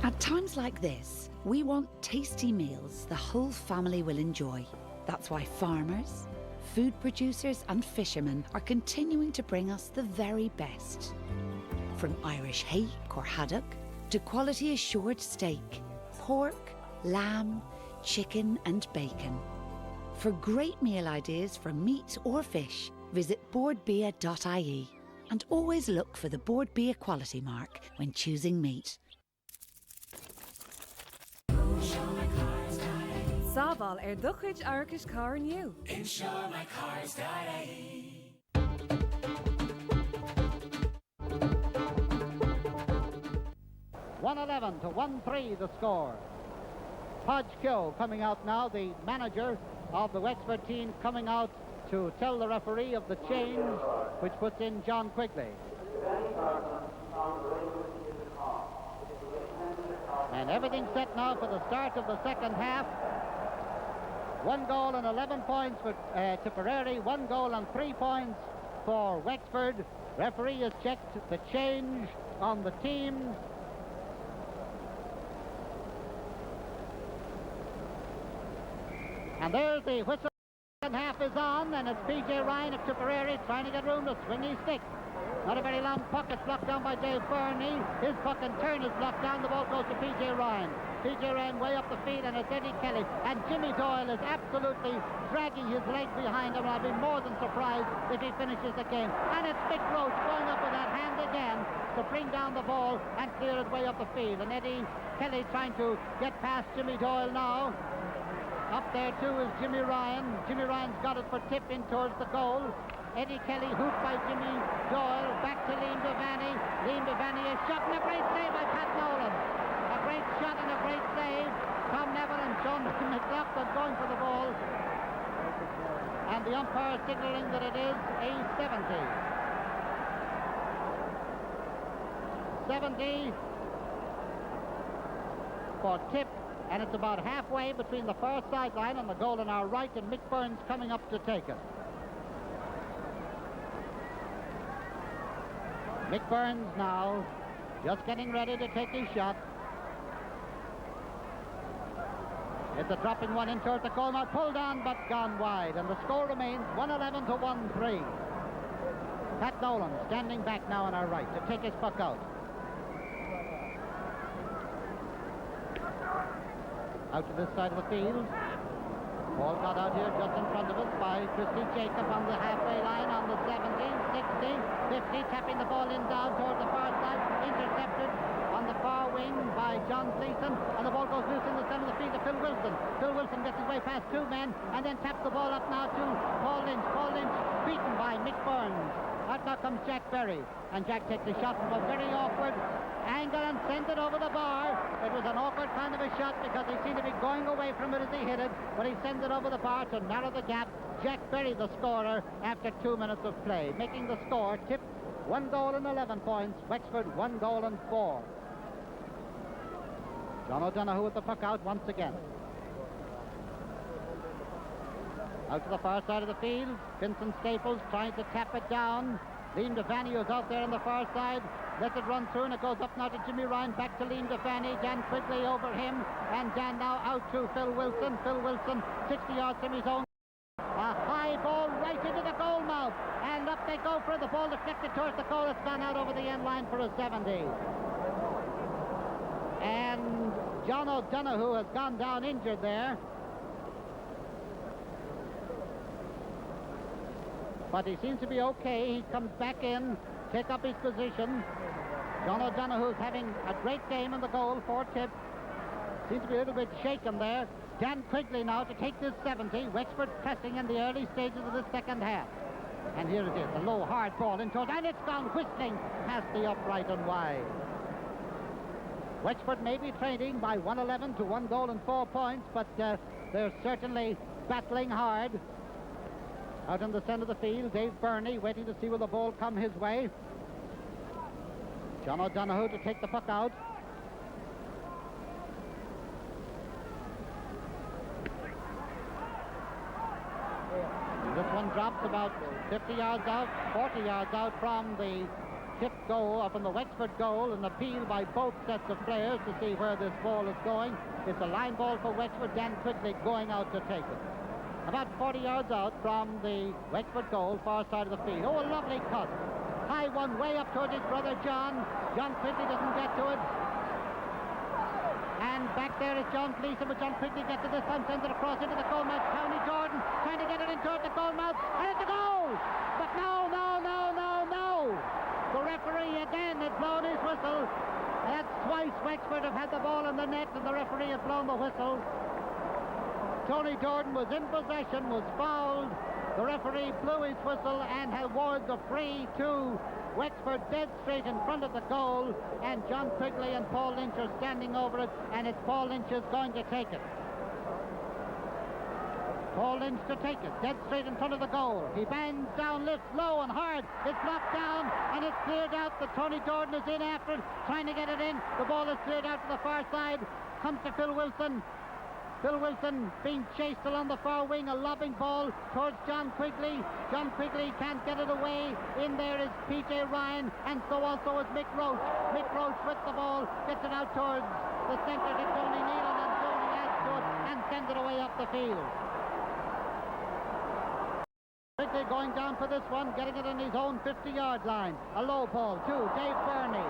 At times like this, we want tasty meals the whole family will enjoy. That's why farmers, food producers and fishermen are continuing to bring us the very best. From Irish hake or haddock to quality assured steak, pork, lamb, chicken and bacon. For great meal ideas for meat or fish, visit boardbia.ie and always look for the Board Bia quality mark when choosing meat. Sábal duchuid Arcas car new. InsureMyCars.ie. 111 to 1-3 the score. Podge Kyo coming out now, the manager of the Wexford team, coming out to tell the referee of the change, which puts in John Quigley. And everything's set now for the start of the second half. 1 goal and 11 points for Tipperary, 1 goal and 3 points for Wexford. Referee has checked the change on the team. And there's the whistle. Second half is on, and it's PJ Ryan of Tipperary trying to get room to swing his stick. Not a very long puck. It's blocked down by Dave Burney. His puck and turn is blocked down. The ball goes to PJ Ryan. PJ Ryan way up the field, and it's Eddie Kelly. And Jimmy Doyle is absolutely dragging his leg behind him. I'll be more than surprised if he finishes the game. And it's Mick Roach going up with that hand again to bring down the ball and clear it way up the field. And Eddie Kelly trying to get past Jimmy Doyle now. Up there too is Jimmy Ryan. Jimmy Ryan's got it for tip in towards the goal. Eddie Kelly hooped by Jimmy Doyle. Back to Liam Devaney. Liam Devaney is shot, and a great save by Pat Nolan. A great shot and a great save. Tom Neville and Sean McLaughlin going for the ball. And the umpire signalling that it is a 70. 70 for tip. And it's about halfway between the far sideline and the goal on our right, and Mick Burns coming up to take it. Mick Burns now just getting ready to take his shot. It's a dropping one in towards the goal, now pulled on but gone wide, and the score remains 111 to 1-3. Pat Nolan standing back now on our right to take his puck out. Out to this side of the field. Ball got out here just in front of us by Christy Jacob on the halfway line on the 70, 60, 50, tapping the ball in down towards the far side. Intercepted on the far wing by John Gleeson, and the ball goes loose in the center of the field to Phil Wilson. Phil Wilson gets his way past two men and then taps the ball up now to Paul Lynch. Paul Lynch beaten by Mick Burns. Out now comes Jack Berry, and Jack takes a shot from a very awkward angle and sends it over the bar. It was an awkward kind of a shot because he seemed to be going away from it as he hit it, but he sends it over the bar to narrow the gap. Jack Berry, the scorer, after 2 minutes of play, making the score Tip 1 goal and 11 points, Wexford 1 goal and 4. John O'Donoghue with the puck out once again. Out to the far side of the field, Vincent Staples trying to tap it down. Liam Devaney is out there on the far side, lets it run through, and it goes up now to Jimmy Ryan, back to Liam Devaney. Dan Quigley over him, and Dan now out to Phil Wilson. Phil Wilson 60 yards from his own. A high ball right into the goal mouth, and up they go for the ball deflected towards the goal. It's gone out over the end line for a 70. And John O'Donoghue has gone down injured there. But he seems to be okay. He comes back in, take up his position. John O'Donoghue's having a great game in the goal for Tip. Seems to be a little bit shaken there. Dan Quigley now to take this 70. Wexford pressing in the early stages of the second half. And here it is, a low, hard ball in towards, and it's gone whistling past the upright and wide. Wexford may be trailing by 111 to 1 goal and 4 points, but they're certainly battling hard. Out in the centre of the field, Dave Burney waiting to see will the ball come his way. John O'Donoghue to take the puck out. And this one drops about 50 yards out, 40 yards out from the tip goal, or from the Wexford goal, an appeal by both sets of players to see where this ball is going. It's a line ball for Wexford, Dan Quigley going out to take it. About 40 yards out from the Wexford goal, far side of the field. Oh, a lovely cut. High one, way up towards his brother John. John Quigley doesn't get to it. And back there is John Gleeson, but John Quigley gets it this time, sends it across into the goal mouth. Tony Jordan trying to get it in towards the goal mouth, and it's a goal! But no! The referee again had blown his whistle. That's twice Wexford have had the ball in the net, and the referee had blown the whistle. Tony Jordan was in possession, was fouled. The referee blew his whistle and awarded the free to Wexford dead straight in front of the goal, and John Quigley and Paul Lynch are standing over it, and it's Paul Lynch who's going to take it. Paul Lynch to take it, dead straight in front of the goal. He bangs down, lifts low and hard. It's blocked down, and it's cleared out. But Tony Jordan is in after it, trying to get it in. The ball is cleared out to the far side. Comes to Phil Wilson. Phil Wilson being chased along the far wing, a lobbing ball towards John Quigley. John Quigley can't get it away. In there is P.J. Ryan, and so also is Mick Roach. Mick Roach with the ball, gets it out towards the centre to Tony Nealon, and Tony adds to it and sends it away up the field. Quigley going down for this one, getting it on his own 50-yard line. A low ball to Dave Burney.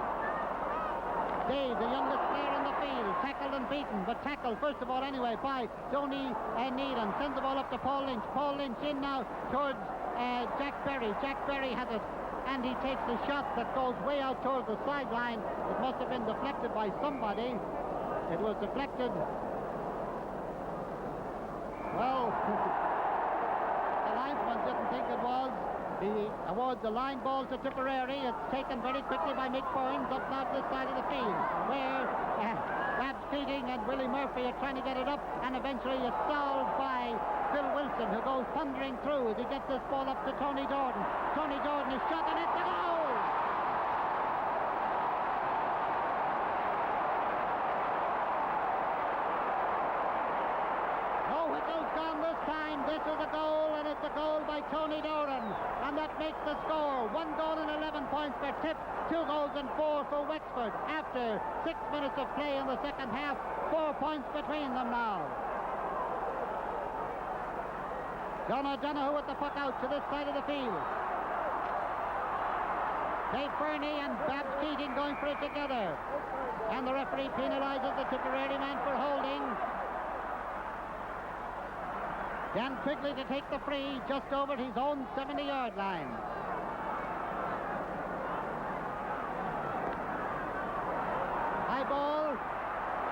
Dave, the youngest player in the field, tackled and beaten, but tackled first of all anyway by Tony Nealon. Sends the ball up to Paul Lynch. Paul Lynch in now towards Jack Berry. Jack Berry has it, and he takes a shot that goes way out towards the sideline. It must have been deflected by somebody. It was deflected. Well, the linesman didn't think it was. He awards the line ball to Tipperary. It's taken very quickly by Mick Burns up now to the side of the field, where Babs Keating and Willie Murphy are trying to get it up, and eventually it's stalled by Phil Wilson, who goes thundering through as he gets this ball up to Tony Jordan. Tony Jordan is shot, and it's a goal! No whistle's gone this time. This is a goal, and it's a goal by Tony Jordan. And that makes the score 1 goal and 11 points for Tip, 2 goals and 4 for Wexford. After 6 minutes of play in the second half, 4 points between them now. John O'Donoghue with the puck out to this side of the field. Dave Burney and Babs Keating going for it together. And the referee penalises the Tipperary man for holding. Dan Quigley to take the free just over his own 70-yard line. High ball.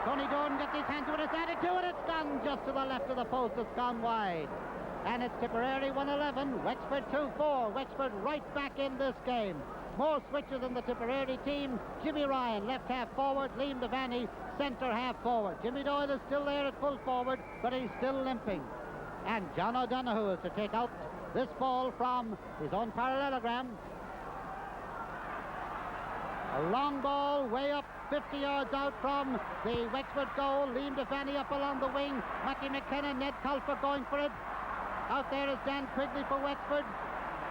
Tony Jordan gets his hand to it. It's added to it. It's gone just to the left of the post. It's gone wide. And it's Tipperary 1-11, Wexford 2-4. Wexford right back in this game. More switches in the Tipperary team. Jimmy Ryan, left half forward. Liam Devaney, centre half forward. Jimmy Doyle is still there at full forward, but he's still limping. And John O'Donoghue is to take out this ball from his own parallelogram. A long ball way up 50 yards out from the Wexford goal. Liam Devaney up along the wing. Mackie McKenna, Ned Culfer going for it. Out there is Dan Quigley for Wexford.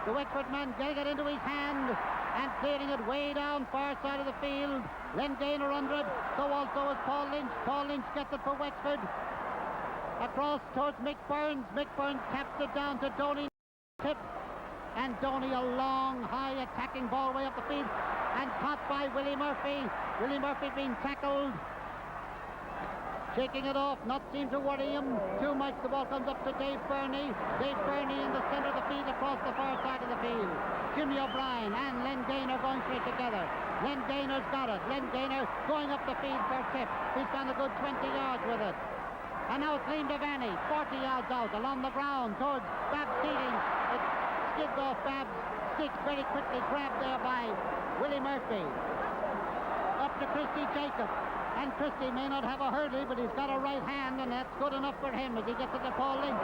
The Wexford man getting it into his hand and clearing it way down far side of the field. Len Gaynor under it. So also is Paul Lynch. Paul Lynch gets it for Wexford. Across towards Mick Burns. Mick Burns taps it down to Donny Tip. And Donny a long, high attacking ball way up the field. And caught by Willie Murphy. Willie Murphy being tackled. Shaking it off, not seem to worry him too much. The ball comes up to Dave Burney. Dave Burney in the centre of the field across the far side of the field. Jimmy O'Brien and Len Gaynor going straight together. Len Gaynor's got it. Len Gaynor going up the field for Tip. He's gone a good 20 yards with it. And now it's Liam Devaney, 40 yards out along the ground towards Babs Keating. It skids off Babs' stick very quickly, grabbed there by Willie Murphy. Up to Christy Jacob. And Christie may not have a hurdle, but he's got a right hand, and that's good enough for him as he gets it to Paul Lynch.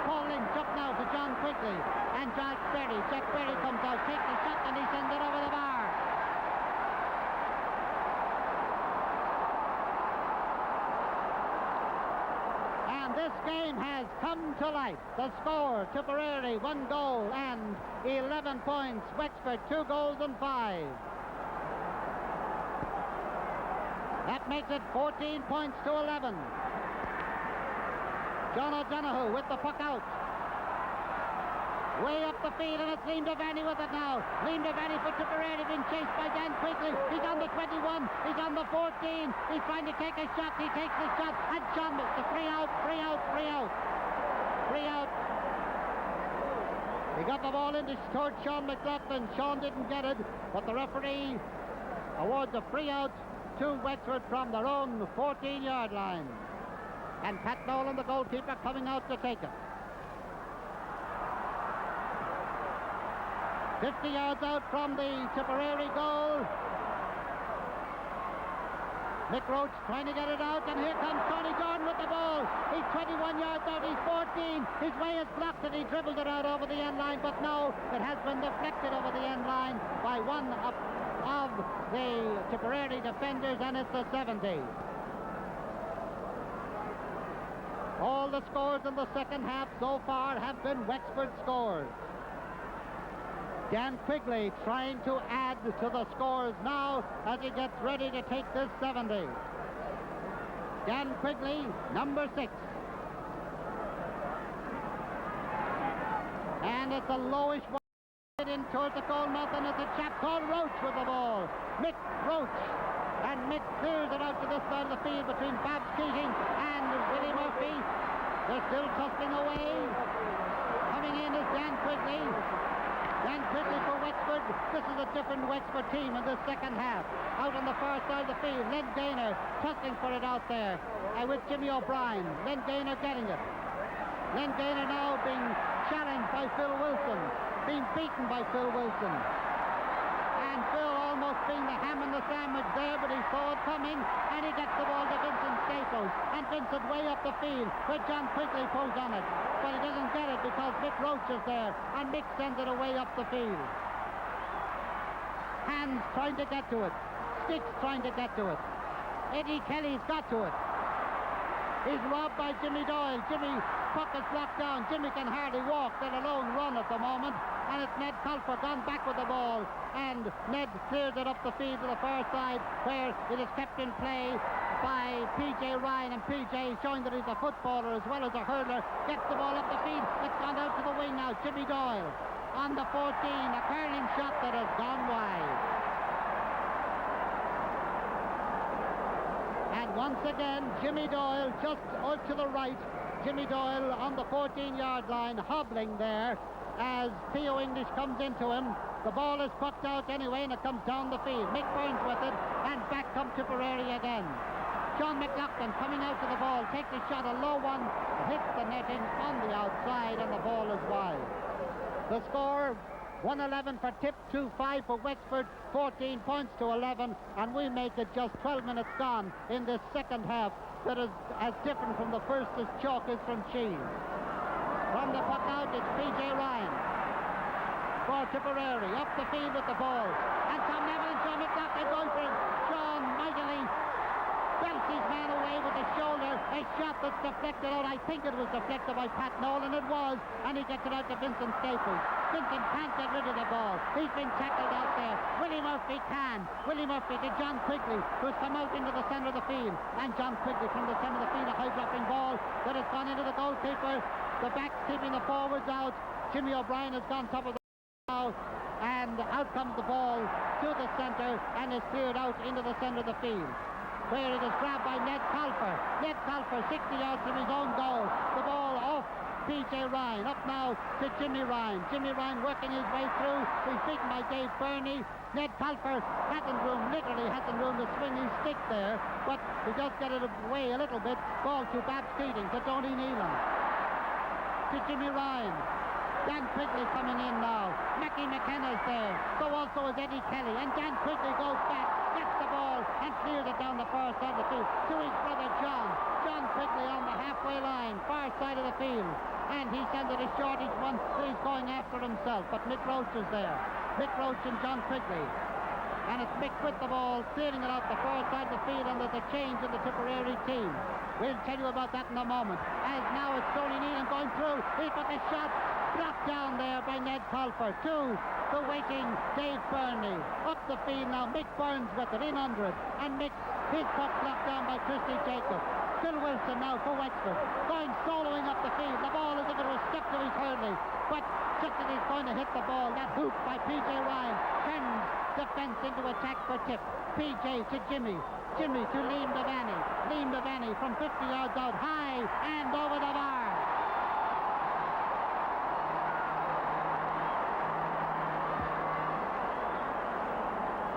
Paul Lynch up now to John Quigley. And Jack Berry. Jack Berry comes out, takes the shot, and he sends it over the bar. And And this game has come to life. The score, Tipperary 1 goal and 11 points. Wexford 2 goals and 5. That makes it 14 points to 11. John O'Donoghue with the puck out. Way up the field, and it's Liam Devaney with it now. Liam Devaney for Tipperary, being chased by Dan Quigley. He's on the 21, he's on the 14. He's trying to take a shot, he takes the shot, and Sean, the free out. He got the ball into towards Sean McLaughlin. Sean didn't get it, but the referee awards a free out to Wexford from their own 14-yard line. And Pat Nolan, the goalkeeper, coming out to take it. 50 yards out from the Tipperary goal. Mick Roach trying to get it out, and here comes Tony Jordan with the ball. He's 21 yards out, he's 14. His way is blocked, and he dribbled it out over the end line, but no, it has been deflected over the end line by one of the Tipperary defenders, and it's a 70. All the scores in the second half so far have been Wexford scores. Dan Quigley trying to add to the scores now as he gets ready to take this 70. Dan Quigley, number 6. And it's a lowish one in towards the goal mouth, and it's a chap called Roach with the ball. Mick Roach. And Mick clears it out to this side of the field between Babs Keating and Willie Murphy. They're still tussling away. Coming in is Dan Quigley. Dan Quigley for Wexford. This is a different Wexford team in the second half. Out on the far side of the field, Len Gaynor tussling for it out there with Jimmy O'Brien. Len Gaynor getting it. Len Gaynor now being challenged by Phil Wilson, being beaten by Phil Wilson. And Phil almost being the ham and the sandwich there, but he saw it coming, and he gets the ball to Vincent Staples. And Vincent way up the field, where John Quigley pulls on it. But he doesn't get it because Mick Roach is there, and Mick sends it away up the field. Hands trying to get to it. Sticks trying to get to it. Eddie Kelly's got to it. He's robbed by Jimmy Doyle. Jimmy puck is blocked down. Jimmy can hardly walk, let alone run at the moment. And it's Ned Culper gone back with the ball. And Ned clears it up the field to the far side, where it is kept in play by P.J. Ryan. And P.J. showing that he's a footballer as well as a hurler. Gets the ball up the field. It's gone out to the wing now. Jimmy Doyle on the 14. A curling shot that has gone wide. And once again, Jimmy Doyle just out to the right. Jimmy Doyle on the 14-yard line, hobbling there as Theo English comes into him. The ball is pucked out anyway, and it comes down the field. Mick Burns with it, and back come Tipperary again. Sean McLaughlin coming out to the ball, takes a shot, a low one, hits the netting on the outside, and the ball is wide. The score, 111 for Tip, 2-5 for Wexford, 14 points to 11, and we make it just 12 minutes gone in this second half that is as different from the first as chalk is from cheese. From the puck out, it's P.J. Ryan for Tipperary, up the field with the ball, and Tom Neville and Sean McLaughlin going for it. Sean mightily belts his man away with the shoulder, a shot that's deflected out. I think it was deflected by Pat Nolan, it was, and he gets it out to Vincent Staples. Vincent can't get rid of the ball. He's been tackled out there. Willie Murphy can. Willie Murphy to John Quigley, who's come out into the centre of the field. And John Quigley from the centre of the field, a high-dropping ball that has gone into the goalkeeper. The backs keeping the forwards out. Jimmy O'Brien has gone top of the now, and out comes the ball to the centre and is cleared out into the centre of the field, where it is grabbed by Ned Culper. Ned Culper, 60 yards from his own goal. The ball off P.J. Ryan. Up now to Jimmy Ryan. Jimmy Ryan working his way through. He's beaten by Dave Burney. Ned Culper literally hasn't room to swing his stick there, but he does get it away a little bit. Ball to Babs Keating, to Tony Nealon, to Jimmy Ryan. Dan Quigley coming in now. Mackie McKenna's there. So also is Eddie Kelly. And Dan Quigley goes back, gets the ball, and clears it down the far side of the field to his brother John. John Quigley on the halfway line, far side of the field. And he sends it a shortish one, so he's going after himself. But Mick Roach is there. Mick Roach and John Quigley. And it's Mick with the ball, stealing it out the far side of the field, and there's a change in the Tipperary team. We'll tell you about that in a moment. As now it's Tony Nealon going through. He took a shot, blocked down there by Ned Colfer. To the waiting Dave Burney. Up the field now, Mick Burns with it, in under it. And Mick, his puck blocked down by Christy Jacob. Phil Wilson now for Wexford, going soloing up the field. The ball as if it was stuck to his hurley. But just as he's going to hit the ball, that hoop by P.J. Ryan turns defence into attack for Tip. P.J. to Jimmy. Jimmy to Liam Devaney. Liam Devaney from 50 yards out, high and over the bar.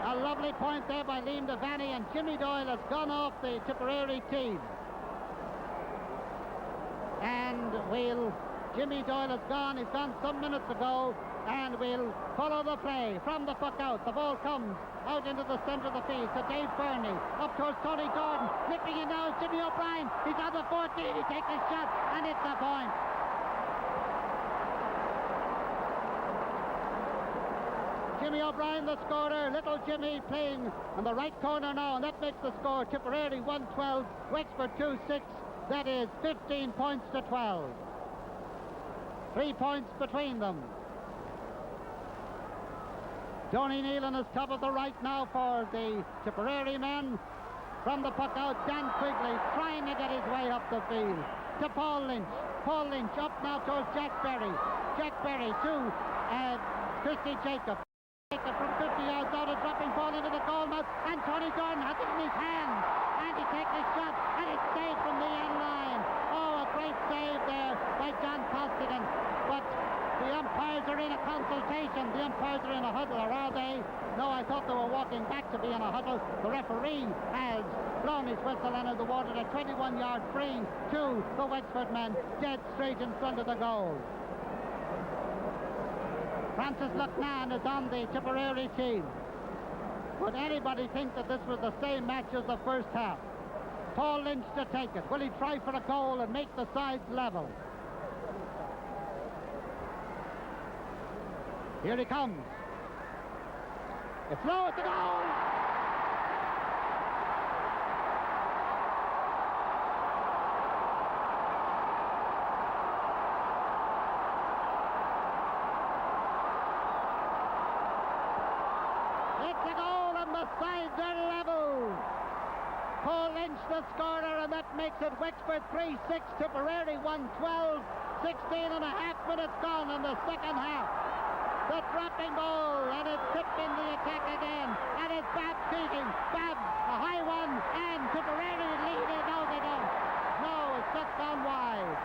A lovely point there by Liam Devaney, and Jimmy Doyle has gone off the Tipperary team. And Jimmy Doyle has gone. He's gone some minutes ago, and we'll follow the play from the puck out. The ball comes out into the centre of the field to Dave Burney, up towards Tony Gordon, flipping it now, Jimmy O'Brien. He's on the 14, he takes a shot, and it's a point. Jimmy O'Brien, the scorer. Little Jimmy playing in the right corner now, and that makes the score Tipperary 1-12, Wexford 2-6. That is 15 points to 12. 3 points between them. Tony Nealon is top of the right now for the Tipperary men. From the puck out, Dan Quigley trying to get his way up the field to Paul Lynch. Paul Lynch up now towards Jack Berry. Jack Berry to Christy Jacob. Jacob from 50 yards out, a dropping ball into the goal mouth, and Tony Gordon has it in his hands, and he takes a shot, and it's saved from the end line. Oh, a great save there by John Costigan. But the umpires are in a consultation. The umpires are in a huddle, or are they? No, I thought they were walking back to be in a huddle. The referee has blown his whistle and has awarded a 21-yard free to the Wexford men, dead straight in front of the goal. Francis Lucknan is on the Tipperary team. Would anybody think that this was the same match as the first half? Paul Lynch to take it. Will he try for a goal and make the sides level? Here he comes. It's low at the goal. It's a goal and the sides are level. Paul Lynch the scorer, and that makes it Wexford 3-6, Tipperary 1-12. 16 and a half minutes gone in the second half. The dropping ball, and it's tipped in the attack again, and it's Bab beating. Bab, a high one, and Tipperary lead it. No, they don't. No, it's just gone wide.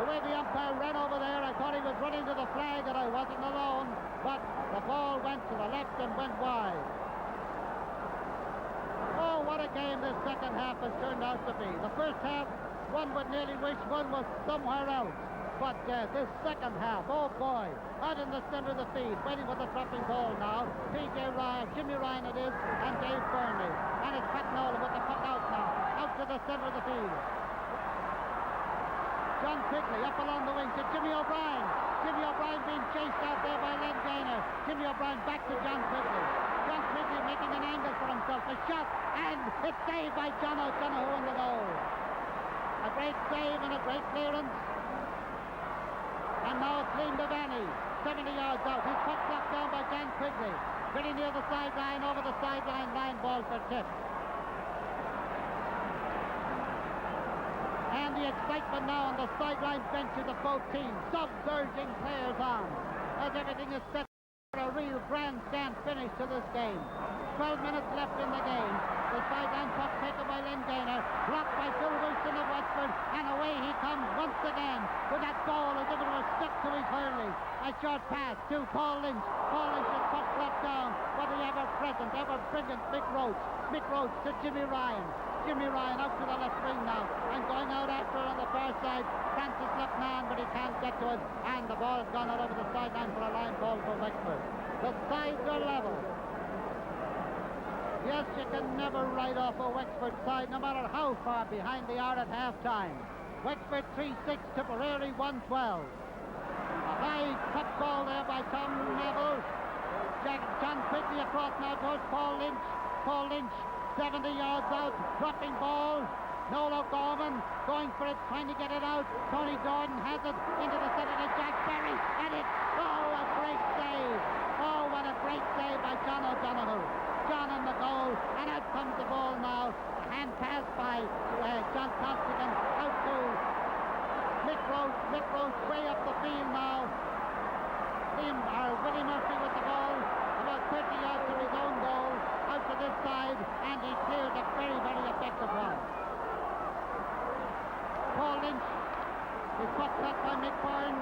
The way the umpire ran over there, I thought he was running to the flag, and I wasn't alone, but the ball went to the left and went wide. Oh, what a game this second half has turned out to be. The first half, one would nearly wish one was somewhere else. But this second half, oh boy, out in the center of the field, waiting for the dropping ball now. P.J. Ryan, Jimmy Ryan it is, and Dave Burney. And it's Pat Nolan with the puck out now, out to the center of the field. John Quigley up along the wing to Jimmy O'Brien. Jimmy O'Brien being chased out there by Len Gaynor. Jimmy O'Brien back to John Quigley. John Quigley making an angle for himself. A shot, and it's saved by John O'Donoghue in the goal. A great save and a great clearance. And now it's Liam Devaney, 70 yards out. His puck blocked down by John Quigley. Pretty near the sideline, over the sideline, line ball for Tip. And the excitement now on the sideline benches of both teams. Subsurging players on, as everything is set for a real grandstand finish to this game. 12 minutes left in the game. The sideline puck taken by Len Gaynor, blocked by Phil Wilson of Wexford, and away he comes once again with that ball as if it was stuck to his hurley. A short pass to Paul Lynch. Paul Lynch's puck blocked down by the ever-present, ever-brilliant Mick Roach. Mick Roach to Jimmy Ryan. Jimmy Ryan out to the left wing now, and going out after it on the far side, Francis Lucknan, but he can't get to it, and the ball has gone out over the sideline for a line ball for Wexford. The sides are level. Yes, you can never write off a Wexford side, no matter how far behind they are at half-time. Wexford 3-6, Tipperary 1-12. A high cut ball there by Tom Neville. John quickly across now towards Paul Lynch. Paul Lynch, 70 yards out, dropping ball. Noel O'Gorman going for it, trying to get it out. Tony Jordan has it into the center to Jack Berry, and it's, a great save. Oh, what a great save by John O'Donoghue. John on the goal, and out comes the ball now. Hand pass by John Costigan, out to Mick Rose. Mick Rose way up the field now. Willie Murphy with the ball, about 30 yards from his own goal, out to this side, and he cleared a very, very effective one. Paul Lynch is puck cut by Mick Byrne.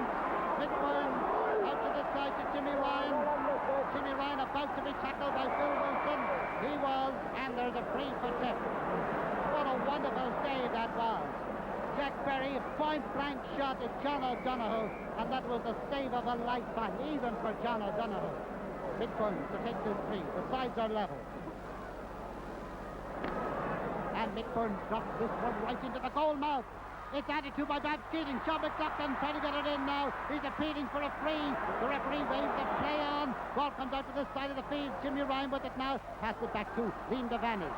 Mick Byrne out to this side to Jimmy Ryan. Jimmy Ryan about to be tackled by Phil Wilson. He was, and there's a free for Tip. What a wonderful save that was. Jack Berry, point-blank shot at John O'Donoghue, and that was the save of a lifetime, even for John O'Donoghue. Mick Byrne to take this free. The sides are level. And Mick Byrne drops this one right into the goal mouth. It's added to by Babs Keating. Sean McLaughlin trying to get it in now. He's appealing for a free. The referee waves the play on. Ball comes out to this side of the field. Jimmy Ryan with it now. Pass it back to Liam Devaney.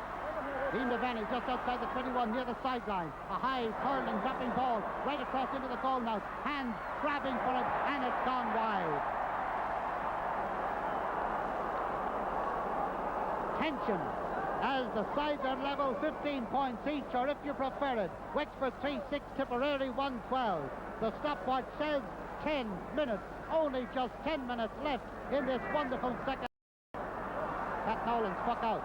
Liam Devaney just outside the 21 near the sideline. A high, curling, dropping ball right across into the goal now. Hands grabbing for it, and it's gone wide. Tension as the sides are level, 15 points each, or if you prefer it, Wexford 3-6, Tipperary 1-12. The stopwatch says 10 minutes, only just 10 minutes left in this wonderful second. Pat Nolan's puck out.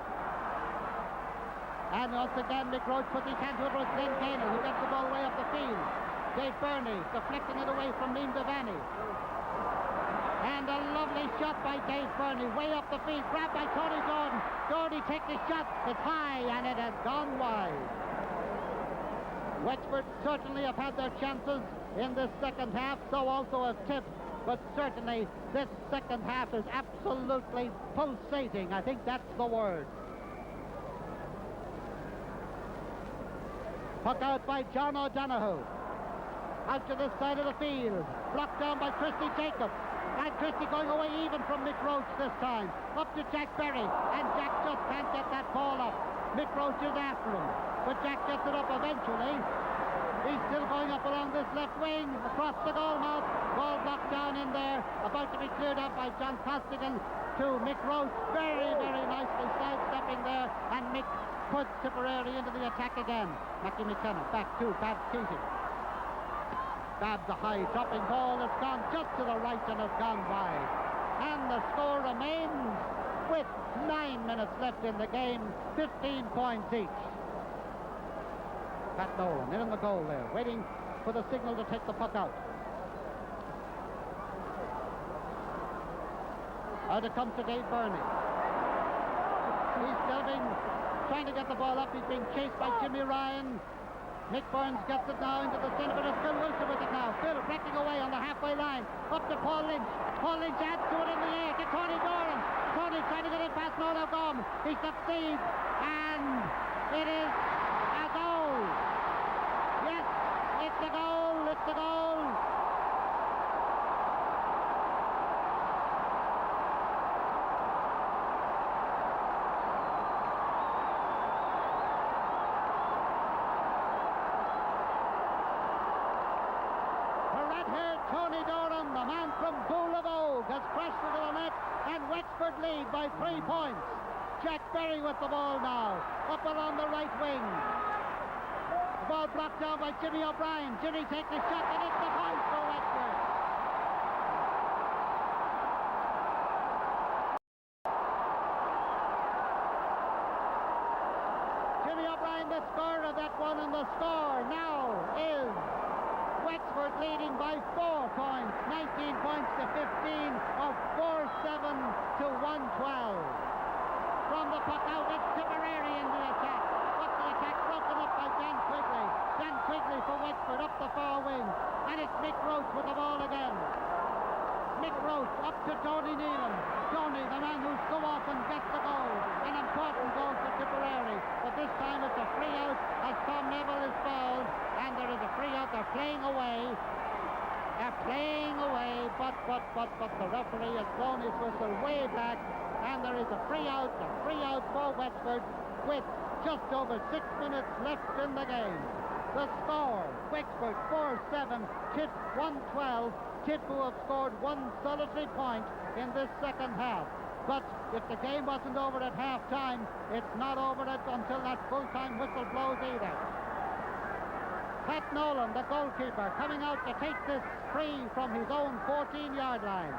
And once again, Mick Roach puts his hand to it with Glenn Gaynor, who gets the ball way up the field. Dave Burney deflecting it away from Liam Devaney. And a lovely shot by Dave Burney, way up the field, grabbed by Tony Jordan. Jordan takes the shot, it's high, and it has gone wide. Wexford certainly have had their chances in this second half, so also have Tip, but certainly this second half is absolutely pulsating. I think that's the word. Puck out by John O'Donoghue. Out to this side of the field, blocked down by Christy Jacobs. And Christie going away even from Mick Roach this time. Up to Jack Berry, and Jack just can't get that ball up. Mick Roach is after him, but Jack gets it up eventually. He's still going up along this left wing, across the goal mouth. Ball blocked down in there, about to be cleared up by John Costigan to Mick Roach. Very, very nicely sidestepping there, and Mick puts Tipperary into the attack again. Mackie McKenna back to Babs Keating. Babs a high dropping ball, it's gone just to the right and it's gone wide. And the score remains with 9 minutes left in the game, 15 points each. Pat Nolan in the goal there, waiting for the signal to take the puck out. Out it comes to Dave Burney. He's still trying to get the ball up. He's being chased by Jimmy Ryan. Mick Burns gets it now into the centre, but it's Phil Wilson with it now. Phil breaking away on the halfway line. Up to Paul Lynch. Paul Lynch adds to it in the air to Tony Doran. Tony trying to get it past Noel O'Gorman. He succeeds, and it is a goal. Yes, it's a goal. It's a goal. Tony Doran, the man from Bull of Oak, has crashed into the net, and Wexford lead by 3 points. Jack Berry with the ball now, up along the right wing. The ball blocked down by Jimmy O'Brien. Jimmy takes the shot, and it's the point for Wexford. Jimmy O'Brien, the scorer of that one, and the score now is Wexford leading by 4 points, 19 points to 15, or 4-7 to 112. From the puck out, it's Tipperary in the attack. But the attack broken up by Dan Quigley. Dan Quigley for Wexford up the far wing. And it's Mick Roach with the ball again. Mick Roach up to Tony Nealon. Tony, the man who so often gets the goal. An important goal for Tipperary. But this time it's a free out as Tom Neville is fouled. And there is a free out. They're playing away. They're playing away, but what, but the referee has blown his whistle way back, and there is a free out for Wexford with just over 6 minutes left in the game. The score, Wexford 4-7, Tip 1-12. Tip who have scored one solitary point in this second half. But if the game wasn't over at half-time, it's not over until that full-time whistle blows either. Pat Nolan, the goalkeeper, coming out to take this free from his own 14-yard line.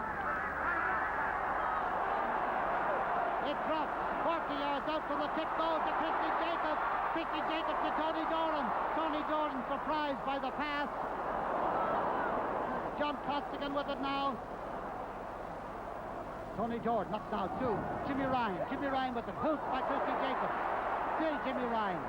It drops 40 yards out to the tip goal to Christy Jacobs. Christy Jacobs to Tony Doran. Tony Doran surprised by the pass. John Costigan with it now. Tony Jordan up now to Jimmy Ryan. Jimmy Ryan with the post by Christy Jacobs. Still Jimmy Ryan.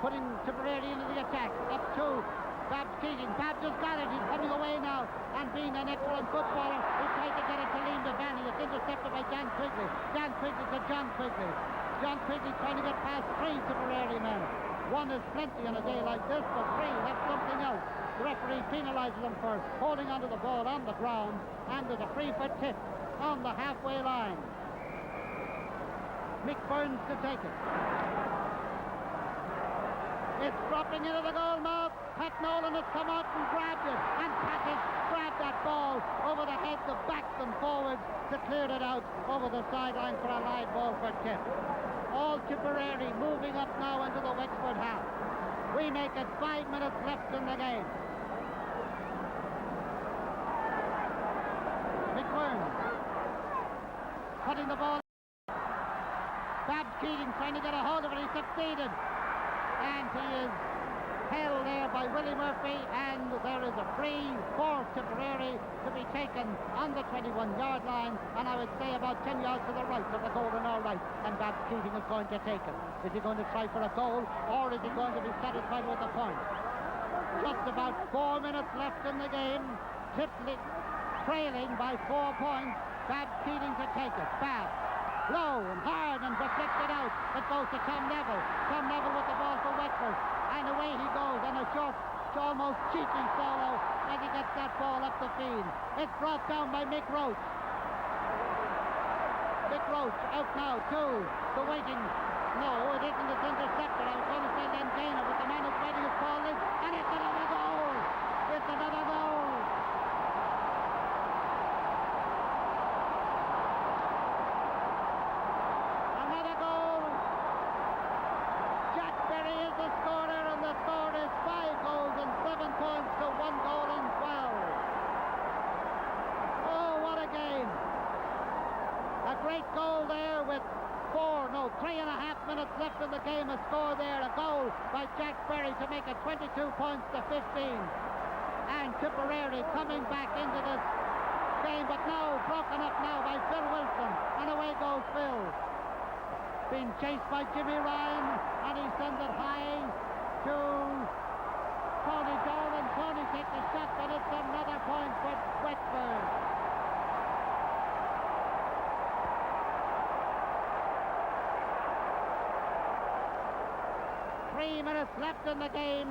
Putting Tipperary into the attack. Up to Babs Keating. Babs has got it. He's coming away now. And being an excellent footballer, he tried to get it to Liam Devaney. It's intercepted by Jan Quigley. Jan Quigley to John Quigley. John Quigley trying to get past 3 Tipperary men. 1 is plenty on a day like this, but 3, that's something else. The referee penalises them for holding onto the ball on the ground, and there's a free for Tip on the halfway line. Mick Burns to take it. It's dropping into the goal mouth. Pat Nolan has come out and grabbed it, and Pat has grabbed that ball over the heads of backs and forwards to clear it out over the sideline for a live ball for Tip. All Tipperary moving up now into the Wexford half. We make it 5 minutes left in the game. McBurn cutting the ball. Babs Keating trying to get a hold of it. He succeeded. And he is held there by Willie Murphy, and there is a free for Tipperary to be taken on the 21-yard line, and I would say about 10 yards to the right of the goal and all right, and Babs Keating is going to take it. Is he going to try for a goal, or is he going to be satisfied with the point? Just about 4 minutes left in the game. Tipperary trailing by 4 points. Babs Keating to take it. Babs. Low and hard and deflected out. It goes to Tom Neville. Tom Neville with the ball for Wexford. And away he goes on a short, almost cheeky solo as he gets that ball up the field. It's brought down by Mick Roach. Mick Roach out now to the waiting. No, it isn't. It's intercepted. I was going to say Len Gaynor, but the man who's waiting is Paul Lynch. And it's another goal. It's another goal. Great goal there with 3.5 minutes left in the game. A score there, a goal by Jack Berry to make it 22 points to 15. And Tipperary coming back into this game, but now broken up now by Phil Wilson. And away goes Phil. Being chased by Jimmy Ryan, and he sends it high to Tony Dolan. Tony takes a shot, but it's another point for Wexford. 3 minutes left in the game,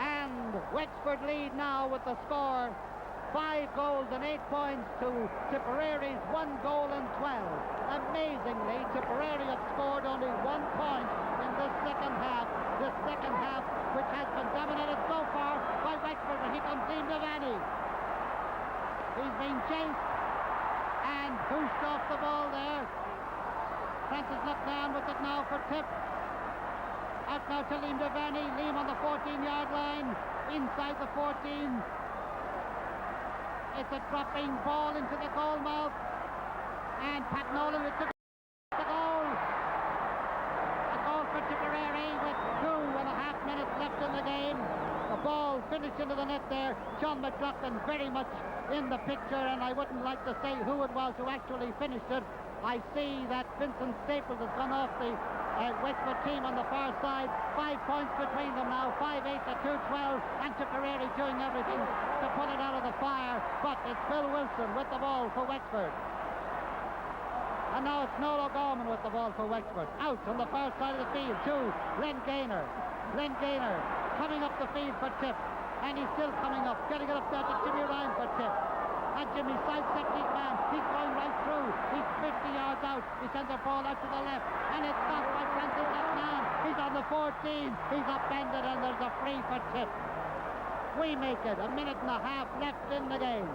and Wexford lead now with the score 5 goals and 8 points to Tipperary's 1 goal and 12. Amazingly, Tipperary have scored only 1 point in this second half. This second half, which has been dominated so far by Wexford, but here comes Liam Devaney. He's being chased and pushed off the ball there. Francis Lucknow with it now for Tip. Out now to Liam Devaney. Liam on the 14-yard line. Inside the 14. It's a dropping ball into the goal mouth. And Pat Nolan with the goal. A goal for Tipperary with 2.5 minutes left in the game. The ball finished into the net there. John McLaughlin very much in the picture, and I wouldn't like to say who it was who actually finished it. I see that Vincent Staples has gone off the Wexford team on the far side. 5 points between them now, 5-8 to 2-12, and Tipperary doing everything to put it out of the fire. But it's Phil Wilson with the ball for Wexford. And now it's Noel O'Gorman with the ball for Wexford. Out on the far side of the field to Len Gaynor. Len Gaynor coming up the field for Tip. And he's still coming up, getting it up there to Jimmy Ryan for Tip. And Jimmy sidesteps his man. He's going right through. He's 50 yards out. He sends a ball out to the left. And it's stopped by Francis McMahon. He's on the 14. He's upended and there's a free for Tip. We make it. A minute and a half left in the game.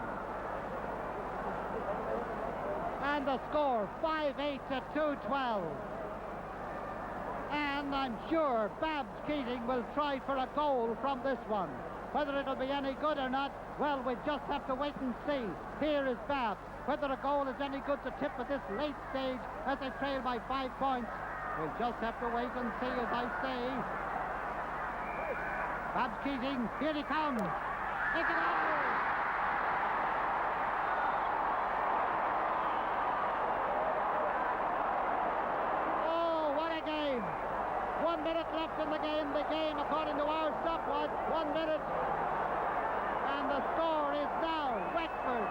And the score, 5-8 to 2-12. And I'm sure Babs Keating will try for a goal from this one. Whether it'll be any good or not, well, we just have to wait and see. Here is Babs. Whether a goal is any good to Tip at this late stage as they trail by 5 points, we'll just have to wait and see, as I say. Babs Keating, here he comes. It's a goal! Oh, what a game! 1 minute left in the game. The game, according to our stopwatch, 1 minute. And the score is now Wexford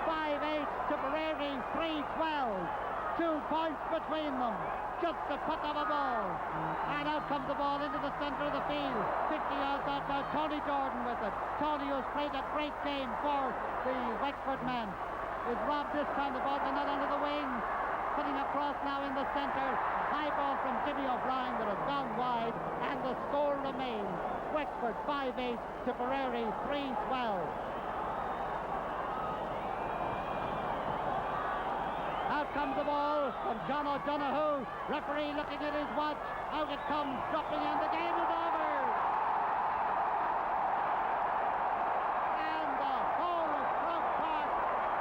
5-8, Tipperary 3-12. 2 points between them. Just a puck of a ball. And out comes the ball into the centre of the field. 50 yards out now, Tony Jordan with it. Tony, who's played a great game for the Wexford men, is robbed this time. The ball not under the wing. Putting across now in the centre. High ball from Jimmy O'Brien that has gone wide. And the score remains Wexford 5-8, Tipperary 3-12. Out comes the ball from John O'Donoghue. Referee looking at his watch. Out it comes, dropping in. The game is over. And the whole of Croke Park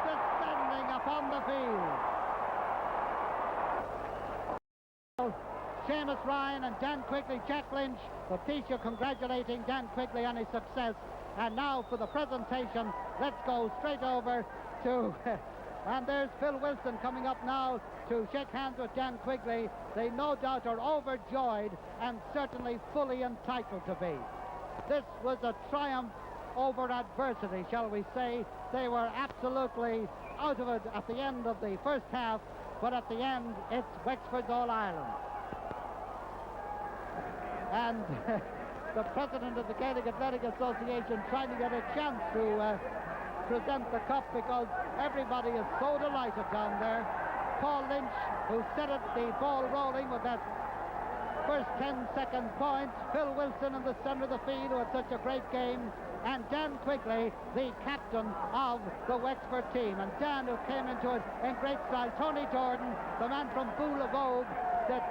descending upon the field. Seamus Ryan and Dan Quigley, Jack Lynch, Letitia congratulating Dan Quigley on his success. And now for the presentation, let's go straight over to... And there's Phil Wilson coming up now to shake hands with Dan Quigley. They no doubt are overjoyed and certainly fully entitled to be. This was a triumph over adversity, shall we say. They were absolutely out of it at the end of the first half, but at the end, it's Wexford's All-Ireland. And the president of the Gaelic Athletic Association trying to get a chance to present the cup because everybody is so delighted down there. Paul Lynch, who set it, the ball rolling with that first 10-second point. Phil Wilson in the centre of the field, who had such a great game. And Dan Quigley, the captain of the Wexford team. And Dan, who came into it in great style. Tony Jordan, the man from Bula Vogue, that,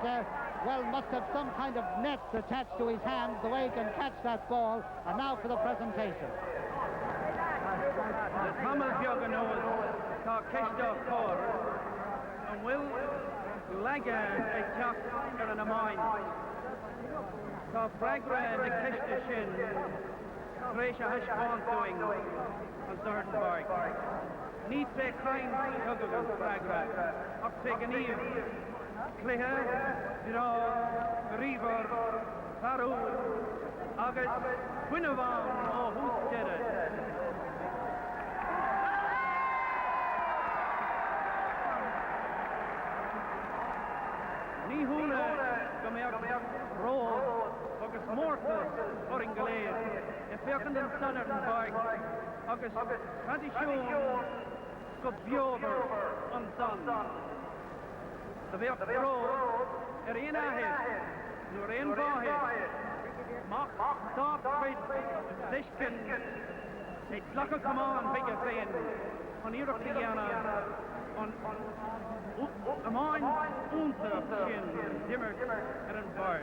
well, must have some kind of net attached to his hands, the way he can catch that ball. And now for the presentation. The Thomas Joganoas tá Kishda Kor and will Laga a Chuck in a mine. Tá Fragra the Kishda Shin Gresha Hashwan doing on Thornburg. Need to climb Tugagan Fragra up to Ganiv Cleha, River, Faru, August, Quinovan, oh, who's did it? Ní húna go mé ró agus mórta or in galéir. I féchan den sanar an bag agus tradiisiún go biover an san. Da bheocht ró aon áhid nuair aon báhid. Mach stop with Zishkin. They pluck a come on big as saying on Europeana on a mine unter Shin Dimmer and Bar.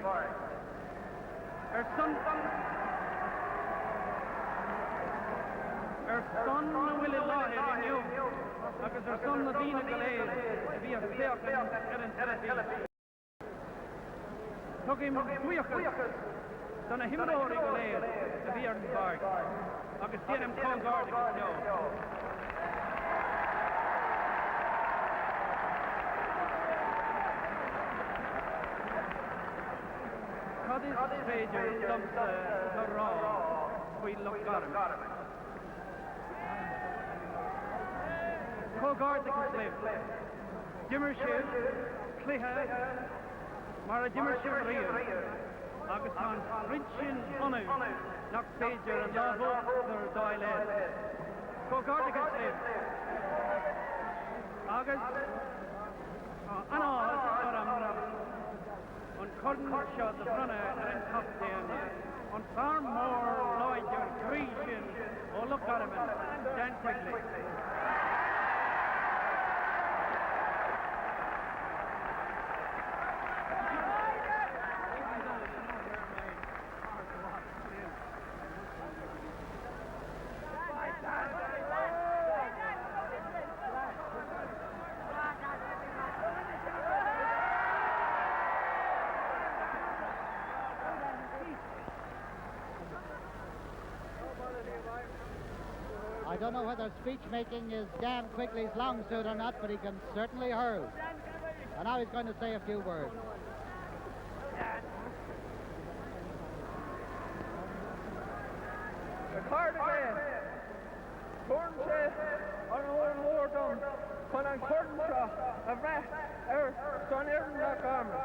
Her son will lie in you because her son Nadine Galay to be a step and took him Son a himmelori Galay to be a Bar. I could see him call guard against you. This pager dumps the raw. We look at him. Call-guard the slip. Dimmershiv, Cliha, Mara Dimmershiv Rio. Augustan, Rinchin, Onu, Knock Pager and Lavo, their dialect. go Gordigan Slave. August. Anna, on Cordon shot the front and top down. On Farm Moore, Lloyd, your Grecian. Oh, look at him, Dan Quigley. I don't know whether speech-making is Dan Quigley's long suit or not, but he can certainly hurl. And now he's going to say a few words. The card again. Corn chest on a more done. When I'm corn shot, a rat, son Aaron that garment.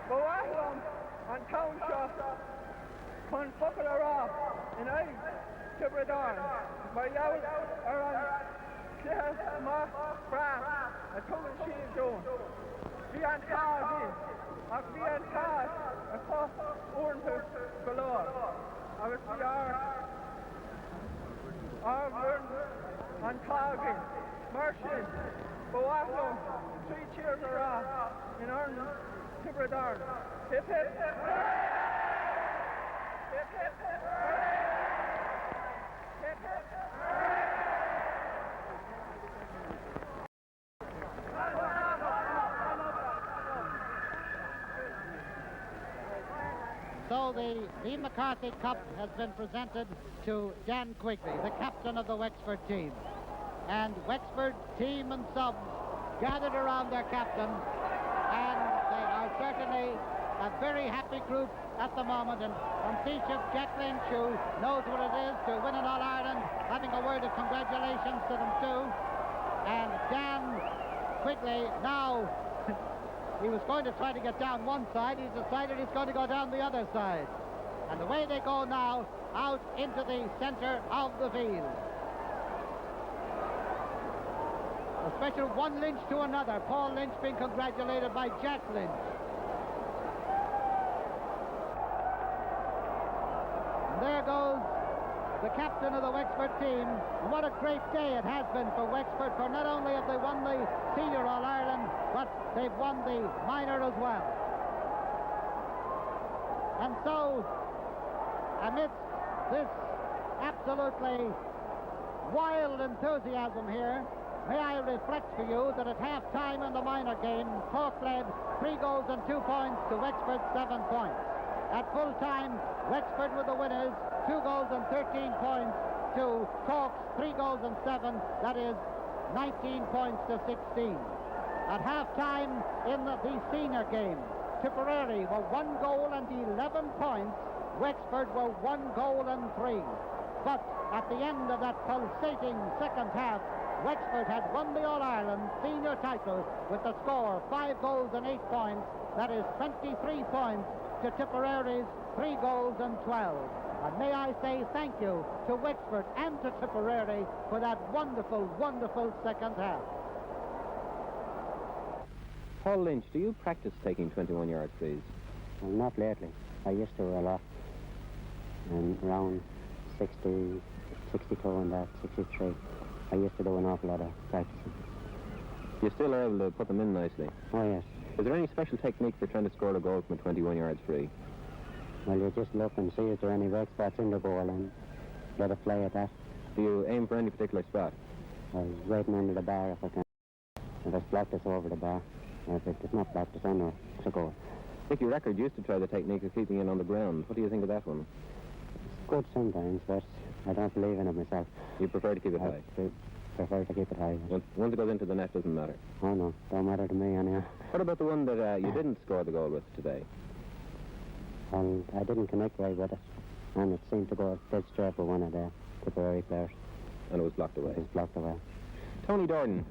Go out on town shot. When fucking her off in I Tipperary. My yow are on Class Ma Bra, a tongue and cheese zone. Be on cars in. I'll be on cars. A puff orn to below. I was the on target. Martian. Go out 3 cheers are off in Ireland. Tipperary. Hip hip. Hip hip. Hip hip. So the McCarthy Cup has been presented to Dan Quigley, the captain of the Wexford team. And Wexford team and subs gathered around their captain, and they are certainly a very happy group at the moment. And from Taoiseach Jacqueline Chu knows what it is to win an All-Ireland, having a word of congratulations to them too. And Dan Quigley now, he was going to try to get down one side. He's decided he's going to go down the other side. And away they go now, out into the centre of the field. A special one Lynch to another. Paul Lynch being congratulated by Jack Lynch. And there goes the captain of the Wexford team. And what a great day it has been for Wexford, for not only have they won the Senior All-Ireland, but they've won the minor as well. And so, amidst this absolutely wild enthusiasm here, may I reflect for you that at half-time in the minor game, Croke led 3 goals and 2 points to Wexford's 7 points. At full-time, Wexford were the winners, 2 goals and 13 points to Croke's 3 goals and 7, that is 19 points to 16. At half-time in the senior game, Tipperary were 1 goal and 11 points, Wexford were 1 goal and 3. But at the end of that pulsating second half, Wexford had won the All-Ireland senior title with the score 5 goals and 8 points. That is 23 points to Tipperary's 3 goals and 12. And may I say thank you to Wexford and to Tipperary for that wonderful, wonderful second half. Paul Lynch, do you practice taking 21-yard frees? Well, not lately. I used to a lot. And around 60, 62 and that, 63. I used to do an awful lot of practicing. You still are able to put them in nicely? Oh, yes. Is there any special technique for trying to score a goal from a 21 yards free? Well, you just look and see if there are any weak spots in the goal and let it play at that. Do you aim for any particular spot? I was waiting under the bar if I can. If it's blocked, it's over the bar. If it's not blocked, it's under, it's a goal. Vicky Record used to try the technique of keeping it on the ground. What do you think of that one? It's good sometimes, but I don't believe in it myself. You prefer to keep it high? I prefer to keep it high. Once it goes into the net, doesn't matter? Oh, no. Don't matter to me, anyhow. What about the one that you didn't score the goal with today? Well, I didn't connect right with it. And it seemed to go dead straight for one of the Tipperary players. And it was blocked away? It was blocked away. Tony Dordan,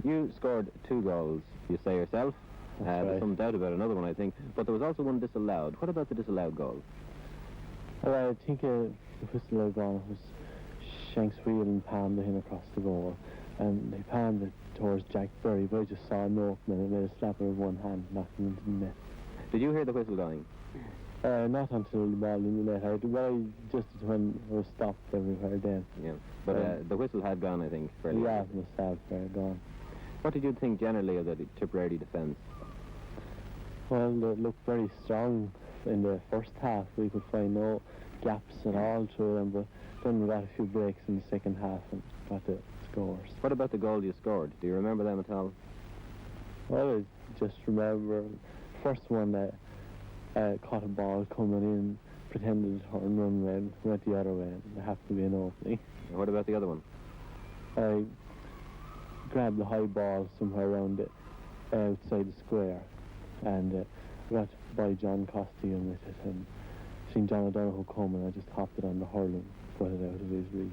you scored 2 goals, you say yourself. There's some doubt about another one, I think. But there was also one disallowed. What about the disallowed goal? Well, I think the whistle I gone was Shanks wheel and palmed him across the goal, and they palmed it towards Jack Berry, but I just saw him open and it made a slapper with one hand, knocked him into the net. Did you hear the whistle going? Not until the ball in the net. I just when it was stopped everywhere then. Yeah, but the whistle had gone, I think, fairly. Yeah, it must have gone. What did you think generally of the Tipperary defence? Well, they looked very strong in the first half. We could find no gaps at all through them, but then we got a few breaks in the second half and got the scores. What about the goal you scored? Do you remember them at all? Well, I just remember the first one that caught a ball coming in, pretended to turn one way, and went the other way, and there happened to be an opening. And what about the other one? I grabbed the high ball somewhere around it, outside the square, and got by John Costigan with it, and seen John O'Donoghue come, and I just hopped it on the hurling, put it out of his reach.